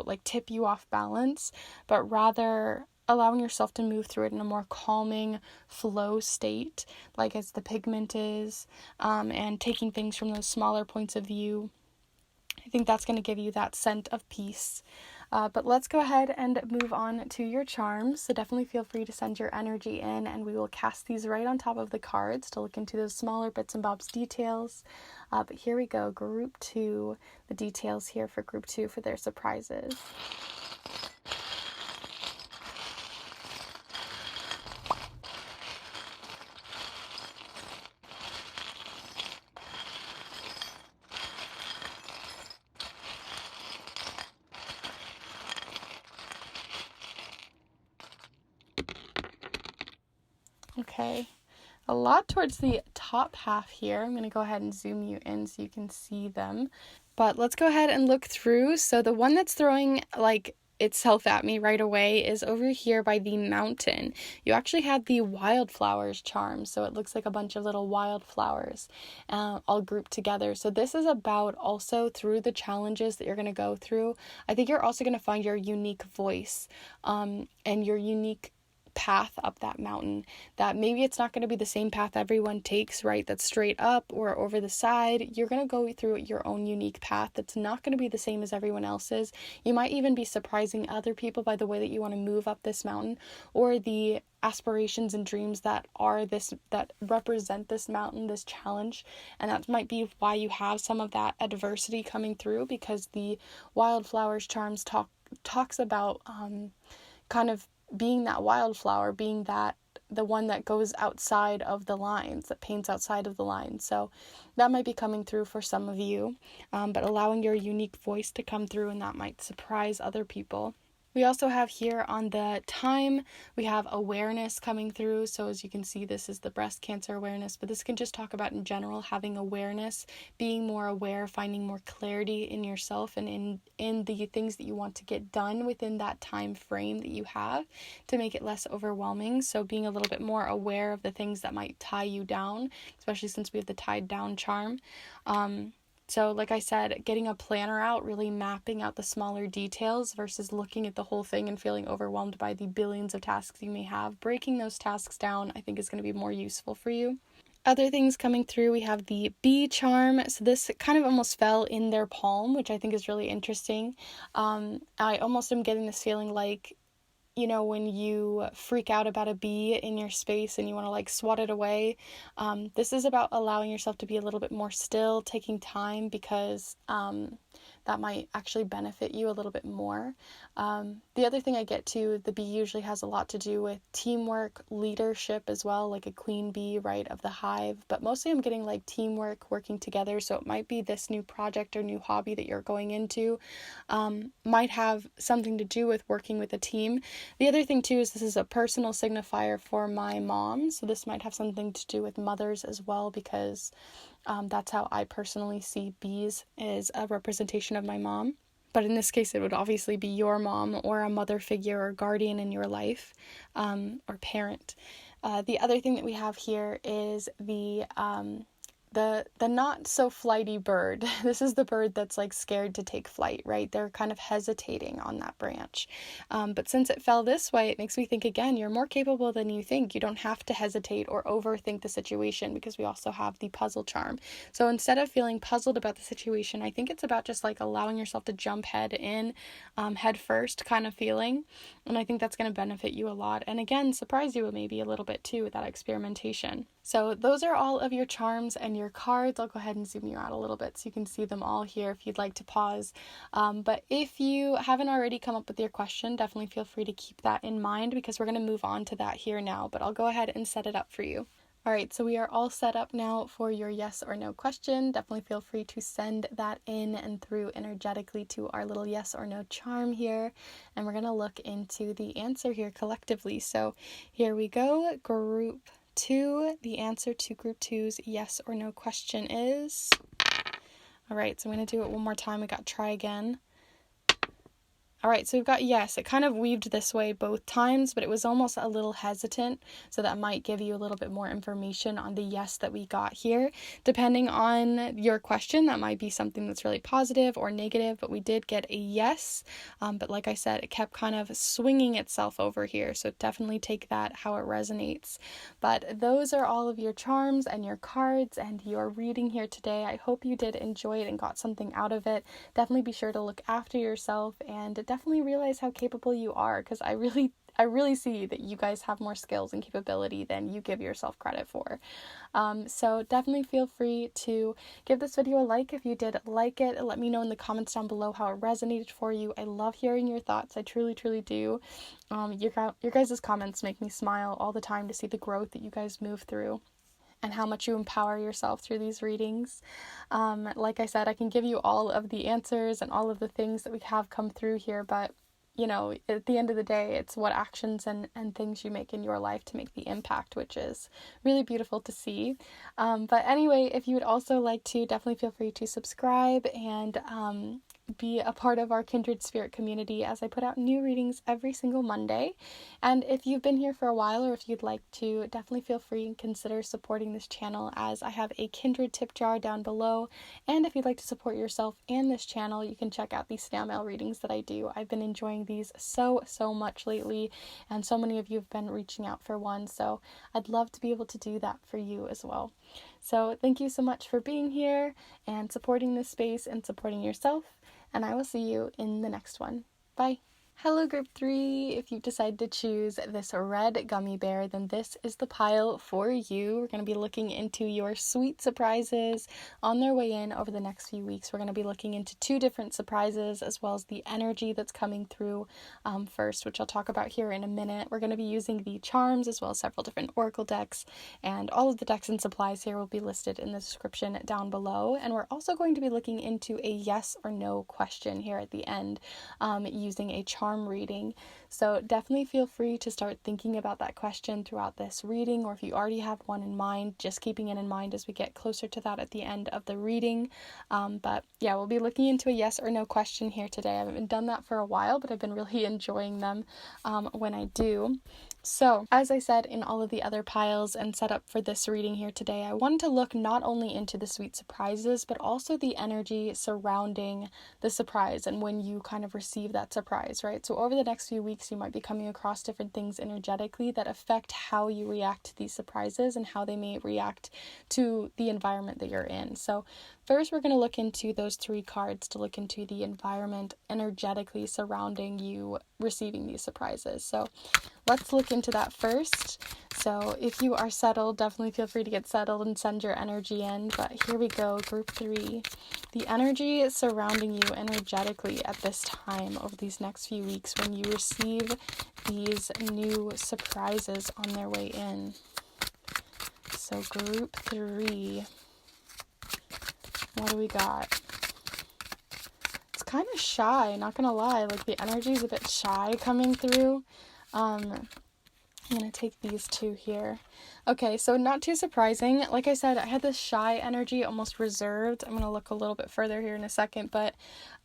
like tip you off balance, but rather allowing yourself to move through it in a more calming flow state, like as the pigment is, and taking things from those smaller points of view. I think that's going to give you that scent of peace. But let's go ahead and move on to your charms. So definitely feel free to send your energy in, and we will cast these right on top of the cards to look into those smaller bits and bobs details. But here we go, group 2, the details here for group 2 for their surprises. Okay, a lot towards the top half here. I'm going to go ahead and zoom you in so you can see them. But let's go ahead and look through. So the one that's throwing like itself at me right away is over here by the mountain. You actually had the wildflowers charm, so it looks like a bunch of little wildflowers all grouped together. So this is about also through the challenges that you're going to go through. I think you're also going to find your unique voice and your unique path up that mountain, that maybe it's not going to be the same path everyone takes, right? That's straight up or over the side. You're going to go through your own unique path that's not going to be the same as everyone else's. You might even be surprising other people by the way that you want to move up this mountain, or the aspirations and dreams that represent this mountain, this challenge. And that might be why you have some of that adversity coming through, because the wildflowers charms talk talks about kind of being that wildflower, being that the one that goes outside of the lines, that paints outside of the lines. So that might be coming through for some of you, but allowing your unique voice to come through, and that might surprise other people. We also have here on the time, we have awareness coming through. So as you can see, this is the breast cancer awareness, but this can just talk about in general, having awareness, being more aware, finding more clarity in yourself and in the things that you want to get done within that time frame that you have to make it less overwhelming. So being a little bit more aware of the things that might tie you down, especially since we have the tied down charm. So like I said, getting a planner out, really mapping out the smaller details versus looking at the whole thing and feeling overwhelmed by the billions of tasks you may have. Breaking those tasks down, I think, is going to be more useful for you. Other things coming through, we have the bee charm. So this kind of almost fell in their palm, which I think is really interesting. I almost am getting this feeling like, you know, when you freak out about a bee in your space and you want to like swat it away, this is about allowing yourself to be a little bit more still, taking time, because that might actually benefit you a little bit more. The other thing I get to, the bee usually has a lot to do with teamwork, leadership as well, like a queen bee, right, of the hive. But mostly I'm getting like teamwork, working together. So it might be this new project or new hobby that you're going into might have something to do with working with a team. The other thing too is this is a personal signifier for my mom. So this might have something to do with mothers as well, because that's how I personally see bees, as a representation of my mom. But in this case, it would obviously be your mom or a mother figure or guardian in your life, or parent. The other thing that we have here is the not so flighty bird. This is the bird that's like scared to take flight, right? They're kind of hesitating on that branch. But since it fell this way, it makes me think again, you're more capable than you think. You don't have to hesitate or overthink the situation, because we also have the puzzle charm. So instead of feeling puzzled about the situation, I think it's about just like allowing yourself to jump head first kind of feeling. And I think that's going to benefit you a lot. And again, surprise you maybe a little bit too with that experimentation. So those are all of your charms and your cards. I'll go ahead and zoom you out a little bit so you can see them all here if you'd like to pause. But if you haven't already come up with your question, definitely feel free to keep that in mind, because we're going to move on to that here now. But I'll go ahead and set it up for you. All right, so we are all set up now for your yes or no question. Definitely feel free to send that in and through energetically to our little yes or no charm here. And we're going to look into the answer here collectively. So here we go. Group 2, the answer to group 2's yes or no question is... All right, so I'm going to do it one more time. We got try again. All right, so we've got yes. It kind of weaved this way both times, but it was almost a little hesitant, so that might give you a little bit more information on the yes that we got here. Depending on your question, that might be something that's really positive or negative, but we did get a yes. But like I said, it kept kind of swinging itself over here, so definitely take that how it resonates. But those are all of your charms and your cards and your reading here today. I hope you did enjoy it and got something out of it. Definitely be sure to look after yourself and definitely realize how capable you are, because I really see that you guys have more skills and capability than you give yourself credit for. So definitely feel free to give this video a like if you did like it. Let me know in the comments down below how it resonated for you. I love hearing your thoughts. I truly, truly do. Your guys' comments make me smile all the time to see the growth that you guys move through and how much you empower yourself through these readings. Like I said, I can give you all of the answers and all of the things that we have come through here, but you know, at the end of the day, it's what actions and things you make in your life to make the impact, which is really beautiful to see. But anyway, if you would also like to, definitely feel free to subscribe and be a part of our Kindred Spirit community, as I put out new readings every single Monday. And if you've been here for a while, or if you'd like to, definitely feel free and consider supporting this channel, as I have a Kindred tip jar down below. And if you'd like to support yourself and this channel, you can check out the snail mail readings that I do. I've been enjoying these so much lately, and so many of you have been reaching out for one, so I'd love to be able to do that for you as well. So thank you so much for being here and supporting this space and supporting yourself, and I will see you in the next one. Bye. Hello group 3, if you've decided to choose this red gummy bear, then this is the pile for you. We're going to be looking into your sweet surprises on their way in over the next few weeks. We're going to be looking into 2 different surprises as well as the energy that's coming through first, which I'll talk about here in a minute. We're going to be using the charms as well as several different oracle decks, and all of the decks and supplies here will be listed in the description down below. And we're also going to be looking into a yes or no question here at the end using a charm reading. So definitely feel free to start thinking about that question throughout this reading, or if you already have one in mind, just keeping it in mind as we get closer to that at the end of the reading. But yeah, we'll be looking into a yes or no question here today. I haven't done that for a while, but I've been really enjoying them when I do. So, as I said in all of the other piles and set up for this reading here today, I wanted to look not only into the sweet surprises, but also the energy surrounding the surprise and when you kind of receive that surprise, right? So over the next few weeks, you might be coming across different things energetically that affect how you react to these surprises and how they may react to the environment that you're in. So first, we're going to look into those 3 cards to look into the environment energetically surrounding you receiving these surprises. So let's look into that first. So if you are settled, definitely feel free to get settled and send your energy in. But here we go, group 3. The energy surrounding you energetically at this time over these next few weeks when you receive these new surprises on their way in. So group 3, what do we got? It's kind of shy, not gonna lie. Like, the energy is a bit shy coming through. I'm gonna take these 2 here. Okay, so not too surprising. Like I said, I had this shy energy, almost reserved. I'm gonna look a little bit further here in a second, but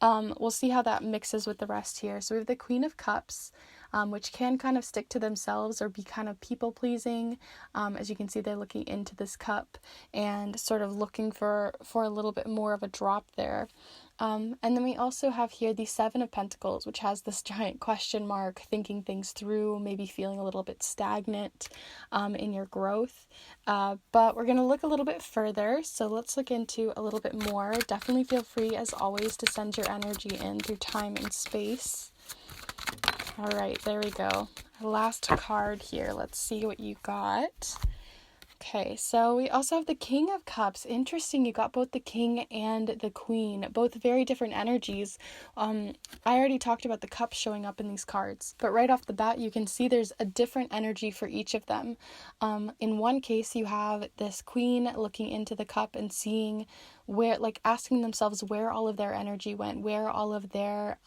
we'll see how that mixes with the rest here. So we have the Queen of Cups, which can kind of stick to themselves or be kind of people-pleasing. As you can see, they're looking into this cup and sort of looking for a little bit more of a drop there. And then we also have here the 7 of Pentacles, which has this giant question mark, thinking things through, maybe feeling a little bit stagnant in your growth. But we're going to look a little bit further, so let's look into a little bit more. Definitely feel free, as always, to send your energy in through time and space. All right, there we go. Last card here. Let's see what you got. Okay, so we also have the King of Cups. Interesting, you got both the King and the Queen, both very different energies. I already talked about the cups showing up in these cards, but right off the bat, you can see there's a different energy for each of them. In one case, you have this Queen looking into the cup and seeing where, like, asking themselves where all of their energy went, where all of their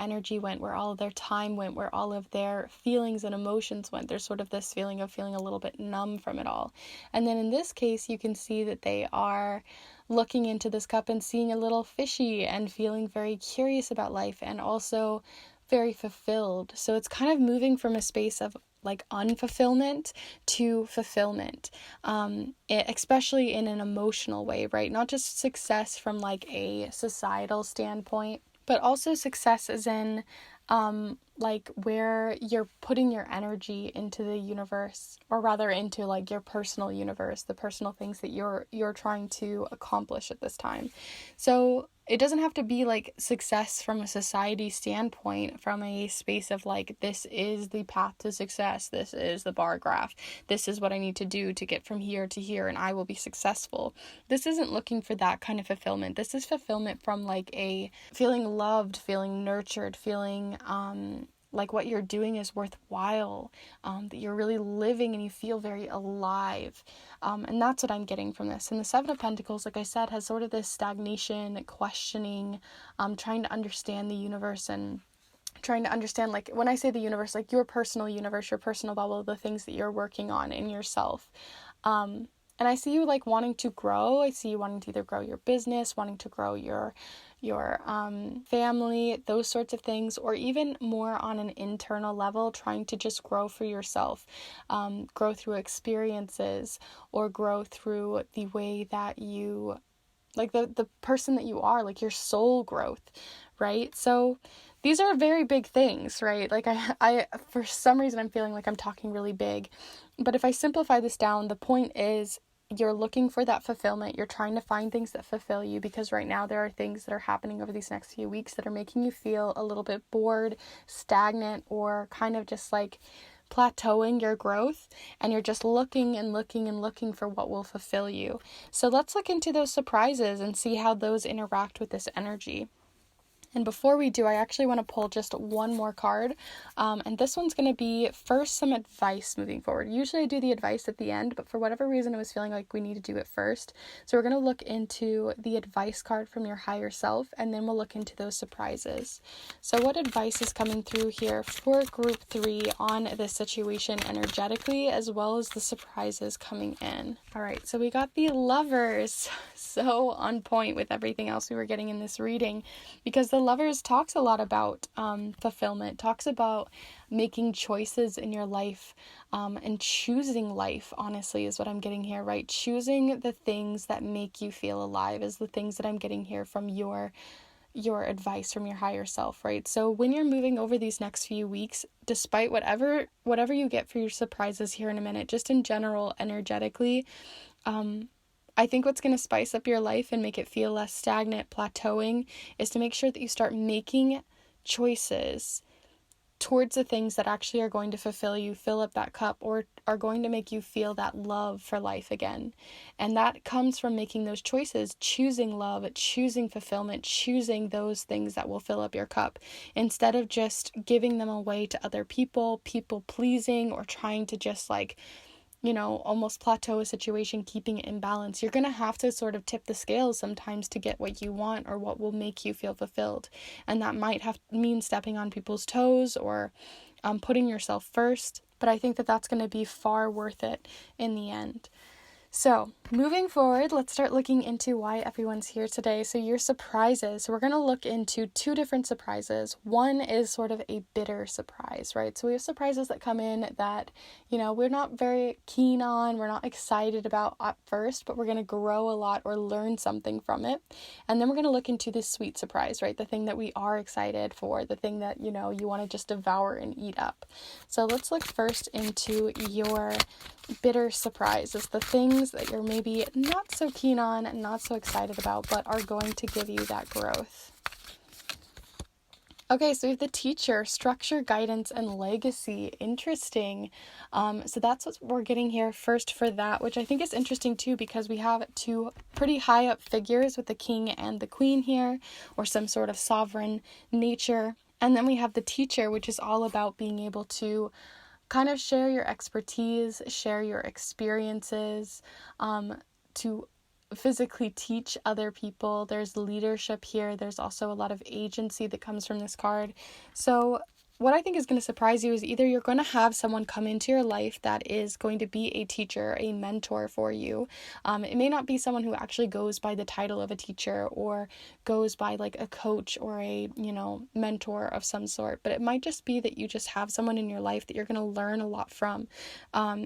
energy went, where all of their time went, where all of their feelings and emotions went. There's sort of this feeling of feeling a little bit numb from it all. And then in this case, you can see that they are looking into this cup and seeing a little fishy and feeling very curious about life and also very fulfilled. So it's kind of moving from a space of like unfulfillment to fulfillment, especially in an emotional way, right? Not just success from like a societal standpoint, but also success as in like where you're putting your energy into the universe, or rather into like your personal universe, the personal things that you're trying to accomplish at this time. So it doesn't have to be like success from a society standpoint, from a space of like, this is the path to success, this is the bar graph, this is what I need to do to get from here to here and I will be successful. This isn't looking for that kind of fulfillment. This is fulfillment from like a feeling loved, feeling nurtured, feeling like what you're doing is worthwhile, that you're really living and you feel very alive. And that's what I'm getting from this. And the 7 of Pentacles, like I said, has sort of this stagnation, questioning, trying to understand the universe and trying to understand, like, when I say the universe, like your personal universe, your personal bubble, the things that you're working on in yourself. And I see you like wanting to grow. I see you wanting to either grow your business, wanting to grow your family, those sorts of things, or even more on an internal level, trying to just grow for yourself, grow through experiences, or grow through the way that you, like the person that you are, like your soul growth, right? So these are very big things, right? Like I for some reason I'm feeling like I'm talking really big, but if I simplify this down, the point is you're looking for that fulfillment. You're trying to find things that fulfill you, because right now there are things that are happening over these next few weeks that are making you feel a little bit bored, stagnant, or kind of just like plateauing your growth, and you're just looking and looking and looking for what will fulfill you. So let's look into those surprises and see how those interact with this energy. And before we do, I actually want to pull just one more card. And this one's going to be first some advice moving forward. Usually I do the advice at the end, but for whatever reason, I was feeling like we need to do it first. So we're going to look into the advice card from your higher self, and then we'll look into those surprises. So what advice is coming through here for group 3 on this situation energetically, as well as the surprises coming in? All right, so we got the Lovers. So on point with everything else we were getting in this reading, because the Lovers talks a lot about fulfillment, talks about making choices in your life, and choosing life, honestly, is what I'm getting here, right? Choosing the things that make you feel alive is the things that I'm getting here from your advice from your higher self, right? So when you're moving over these next few weeks, despite whatever you get for your surprises here in a minute, just in general, energetically, I think what's going to spice up your life and make it feel less stagnant, plateauing, is to make sure that you start making choices towards the things that actually are going to fulfill you, fill up that cup, or are going to make you feel that love for life again. And that comes from making those choices, choosing love, choosing fulfillment, choosing those things that will fill up your cup, instead of just giving them away to other people, people pleasing, or trying to just almost plateau a situation, keeping it in balance. You're going to have to sort of tip the scales sometimes to get what you want or what will make you feel fulfilled. And that might mean stepping on people's toes or putting yourself first. But I think that that's going to be far worth it in the end. So moving forward, let's start looking into why everyone's here today. So your surprises. So we're going to look into 2 different surprises. One is sort of a bitter surprise, right? So we have surprises that come in that, we're not very keen on, we're not excited about at first, but we're going to grow a lot or learn something from it. And then we're going to look into this sweet surprise, right? The thing that we are excited for, the thing that, you want to just devour and eat up. So let's look first into your bitter surprises, the things that you're maybe not so keen on and not so excited about, but are going to give you that growth. Okay, so we have the Teacher, structure, guidance, and legacy. Interesting. So that's what we're getting here first for that, which I think is interesting too, because we have 2 pretty high up figures with the King and the Queen here, or some sort of sovereign nature. And then we have the Teacher, which is all about being able to kind of share your expertise, share your experiences, to physically teach other people. There's leadership here. There's also a lot of agency that comes from this card. So what I think is going to surprise you is either you're going to have someone come into your life that is going to be a teacher, a mentor for you. It may not be someone who actually goes by the title of a teacher or goes by like a coach or a, mentor of some sort, but it might just be that you just have someone in your life that you're going to learn a lot from.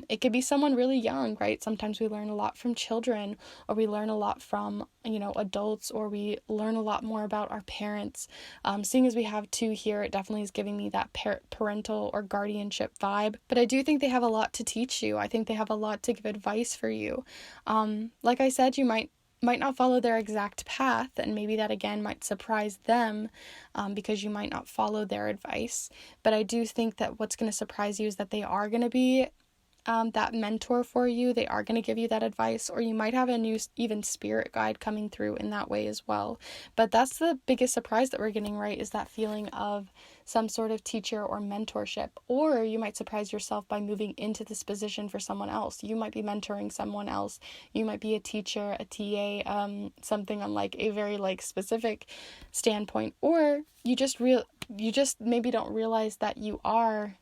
It could be someone really young, right? Sometimes we learn a lot from children, or we learn a lot from, adults, or we learn a lot more about our parents. Seeing as we have 2 here, it definitely is giving me that parental or guardianship vibe, but I do think they have a lot to teach you. I think they have a lot to give advice for you. Like I said, you might not follow their exact path, and maybe that again might surprise them, because you might not follow their advice. But I do think that what's going to surprise you is that they are going to be that mentor for you. They are going to give you that advice, or you might have a new even spirit guide coming through in that way as well. But that's the biggest surprise that we're getting, right, is that feeling of some sort of teacher or mentorship. Or you might surprise yourself by moving into this position for someone else. You might be mentoring someone else. You might be a teacher, a TA, something on like a very like specific standpoint. Or you just maybe don't realize that you are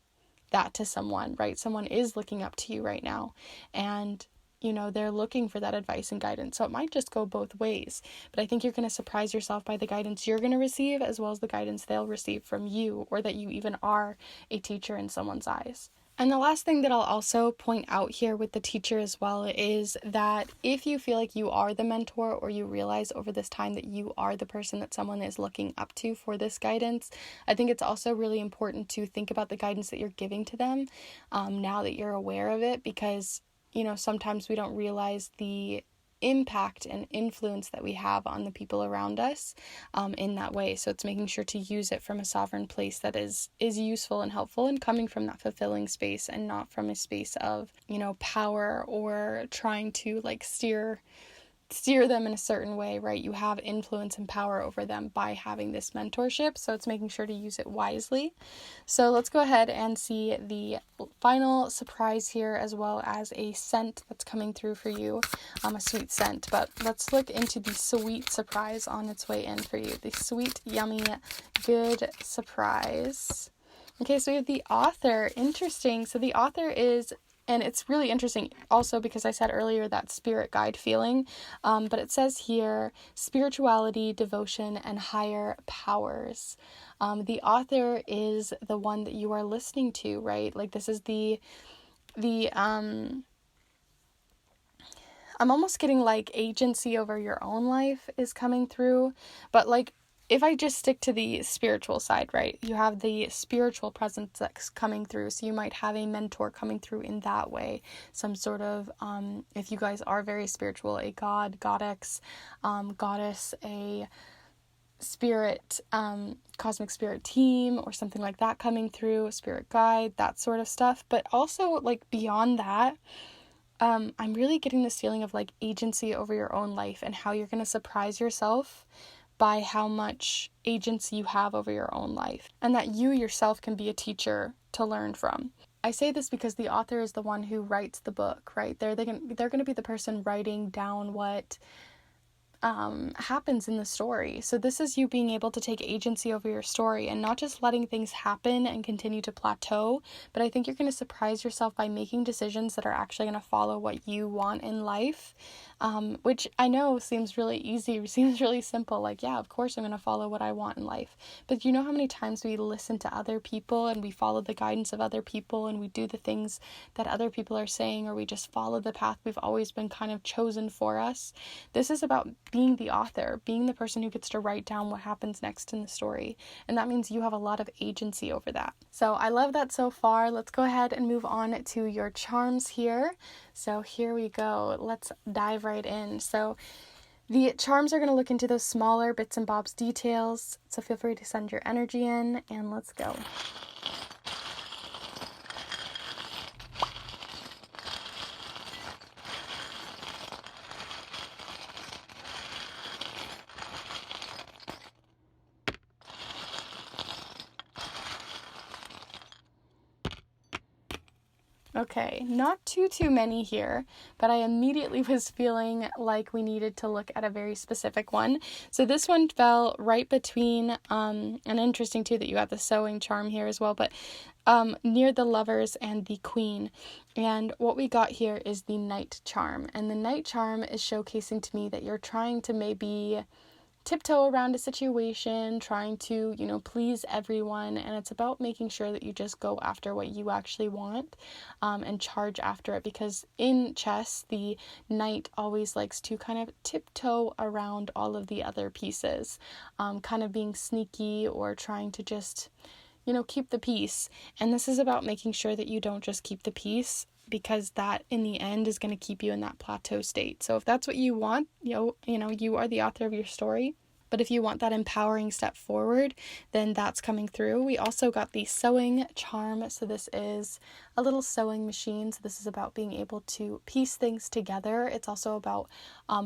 that to someone, right? Someone is looking up to you right now, and they're looking for that advice and guidance. So it might just go both ways, but I think you're going to surprise yourself by the guidance you're going to receive, as well as the guidance they'll receive from you, or that you even are a teacher in someone's eyes. And the last thing that I'll also point out here with the Teacher as well is that if you feel like you are the mentor, or you realize over this time that you are the person that someone is looking up to for this guidance, I think it's also really important to think about the guidance that you're giving to them now that you're aware of it, because sometimes we don't realize the impact and influence that we have on the people around us in that way. So it's making sure to use it from a sovereign place that is useful and helpful, and coming from that fulfilling space and not from a space of, power or trying to like steer them in a certain way, right? You have influence and power over them by having this mentorship, so it's making sure to use it wisely. So let's go ahead and see the final surprise here, as well as a scent that's coming through for you, a sweet scent. But let's look into the sweet surprise on its way in for you, the sweet, yummy, good surprise. Okay, so we have the author. Interesting. So the author is, and it's really interesting also because I said earlier that spirit guide feeling, but it says here spirituality, devotion, and higher powers. The author is the one that you are listening to, right? Like this is I'm almost getting like agency over your own life is coming through, but like if I just stick to the spiritual side, right, you have the spiritual presence that's coming through. So you might have a mentor coming through in that way. Some sort of, if you guys are very spiritual, a god, goddess, a spirit, cosmic spirit team or something like that coming through, a spirit guide, that sort of stuff. But also like beyond that, I'm really getting this feeling of like agency over your own life and how you're going to surprise yourself by how much agency you have over your own life, and that you yourself can be a teacher to learn from. I say this because the author is the one who writes the book, right? They're going to be the person writing down what happens in the story. So this is you being able to take agency over your story and not just letting things happen and continue to plateau, but I think you're going to surprise yourself by making decisions that are actually going to follow what you want in life, which I know seems really easy, seems really simple, like, yeah, of course I'm going to follow what I want in life. But you know how many times we listen to other people and we follow the guidance of other people and we do the things that other people are saying, or we just follow the path we've always been kind of chosen for us? This is about being the author, being the person who gets to write down what happens next in the story. And that means you have a lot of agency over that. So I love that so far. Let's go ahead and move on to your charms here. So here we go. Let's dive right in. So the charms are going to look into those smaller bits and bobs details. So feel free to send your energy in and let's go. Okay, not too many here, but I immediately was feeling like we needed to look at a very specific one. So this one fell right between, and interesting too that you got the sewing charm here as well, but near the Lovers and the Queen. And what we got here is the Knight charm. And the Knight charm is showcasing to me that you're trying to maybe tiptoe around a situation, trying to, please everyone, and it's about making sure that you just go after what you actually want, and charge after it, because in chess, the knight always likes to kind of tiptoe around all of the other pieces, kind of being sneaky or trying to just, keep the peace. And this is about making sure that you don't just keep the peace, because that in the end is going to keep you in that plateau state. So if that's what you want, you are the author of your story. But if you want that empowering step forward, then that's coming through. We also got the sewing charm. So this is a little sewing machine. So this is about being able to piece things together. It's also about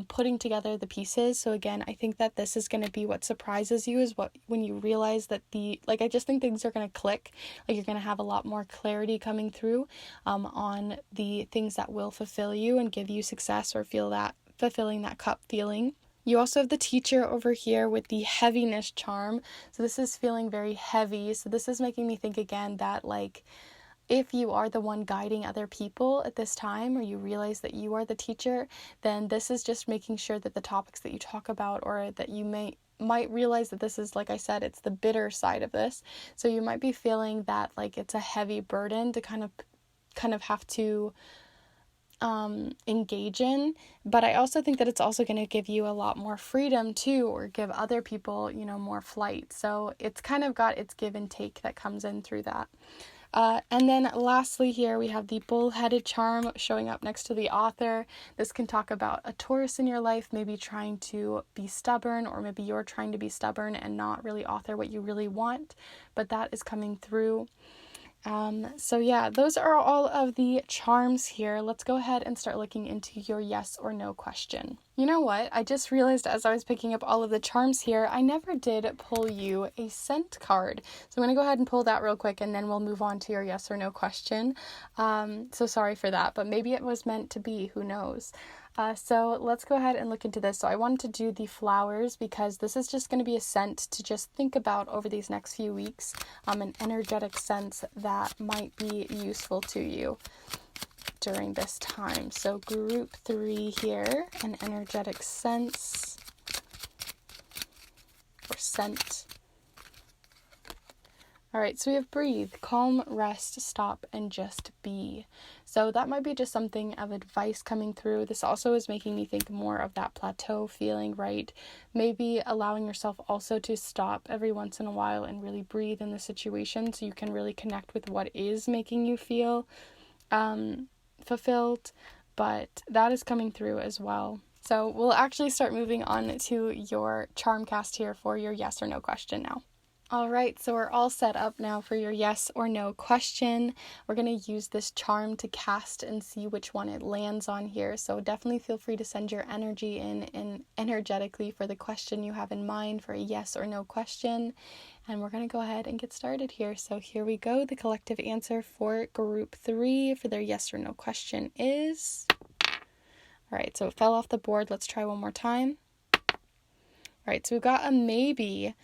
putting together the pieces. So again, I think that this is going to be what surprises you, is when you realize that I just think things are going to click. Like you're going to have a lot more clarity coming through on the things that will fulfill you and give you success, or feel that fulfilling that cup feeling. You also have the Teacher over here with the heaviness charm. So this is feeling very heavy. So this is making me think again that if you are the one guiding other people at this time, or you realize that you are the teacher, then this is just making sure that the topics that you talk about, or that you might realize that this is, like I said, it's the bitter side of this. So you might be feeling that it's a heavy burden to kind of have to engage in, but I also think that it's also going to give you a lot more freedom too, or give other people, more flight. So it's kind of got its give and take that comes in through that. And then lastly here we have the bull-headed charm showing up next to the author. This can talk about a Taurus in your life, maybe trying to be stubborn, or maybe you're trying to be stubborn and not really author what you really want, but that is coming through. So yeah, those are all of the charms here. Let's go ahead and start looking into your yes or no question. You know what? I just realized as I was picking up all of the charms here, I never did pull you a scent card. So I'm going to go ahead and pull that real quick, and then we'll move on to your yes or no question. So sorry for that, but maybe it was meant to be, who knows? So let's go ahead and look into this. So I wanted to do the flowers because this is just going to be a scent to just think about over these next few weeks, an energetic sense that might be useful to you during this time. So group 3 here, an energetic sense or scent. All right, so we have breathe, calm, rest, stop, and just be. So that might be just something of advice coming through. This also is making me think more of that plateau feeling, right? Maybe allowing yourself also to stop every once in a while and really breathe in the situation so you can really connect with what is making you feel fulfilled. But that is coming through as well. So we'll actually start moving on to your charm cast here for your yes or no question now. All right, so we're all set up now for your yes or no question. We're going to use this charm to cast and see which one it lands on here. So definitely feel free to send your energy in energetically for the question you have in mind for a yes or no question. And we're going to go ahead and get started here. So here we go. The collective answer for group 3 for their yes or no question is... All right, so it fell off the board. Let's try one more time. All right, so we've got a maybe.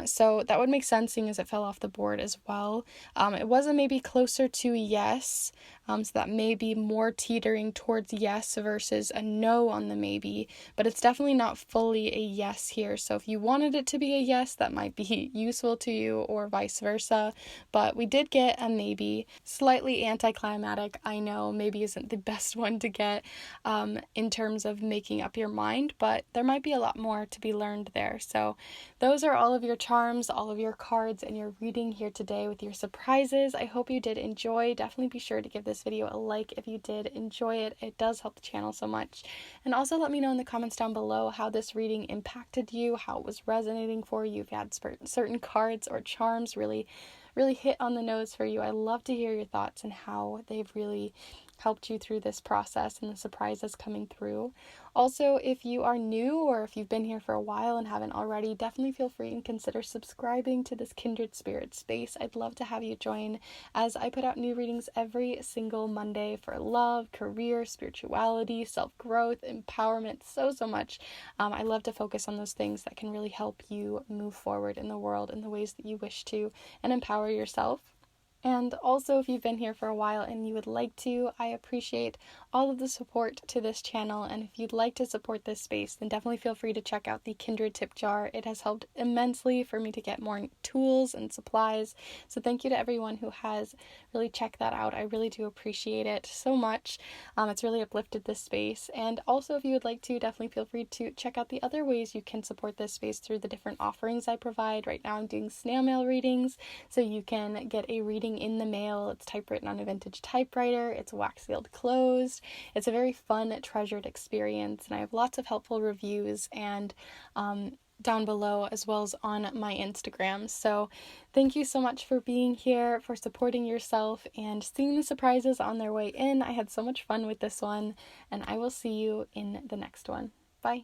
So that would make sense seeing as it fell off the board as well. It was a maybe closer to yes. So that may be more teetering towards yes versus a no on the maybe, but it's definitely not fully a yes here. So if you wanted it to be a yes, that might be useful to you, or vice versa. But we did get a maybe. Slightly anticlimactic, I know, maybe isn't the best one to get in terms of making up your mind, but there might be a lot more to be learned there. So those are all of your charms, all of your cards, and your reading here today with your surprises. I hope you did enjoy. Definitely be sure to give this video a like if you did enjoy it. It does help the channel so much. And also let me know in the comments down below how this reading impacted you, how it was resonating for you, if you had certain cards or charms really hit on the nose for you. I love to hear your thoughts and how they've really helped you through this process and the surprises coming through. Also, if you are new or if you've been here for a while and haven't already, definitely feel free and consider subscribing to this Kindred Spirit space. I'd love to have you join, as I put out new readings every single Monday for love, career, spirituality, self-growth, empowerment, so much. I love to focus on those things that can really help you move forward in the world in the ways that you wish to and empower yourself. And also, if you've been here for a while and you would like to, I appreciate all of the support to this channel. And if you'd like to support this space, then definitely feel free to check out the Kindred tip jar. It has helped immensely for me to get more tools and supplies. So thank you to everyone who has really checked that out. I really do appreciate it so much. It's really uplifted this space. And also, if you would like to, definitely feel free to check out the other ways you can support this space through the different offerings I provide. Right now I'm doing snail mail readings, so you can get a reading in the mail. It's typewritten on a vintage typewriter. It's wax sealed closed. It's a very fun, treasured experience, and I have lots of helpful reviews and down below as well as on my Instagram. So thank you so much for being here, for supporting yourself and seeing the surprises on their way in. I had so much fun with this one, and I will see you in the next one. Bye.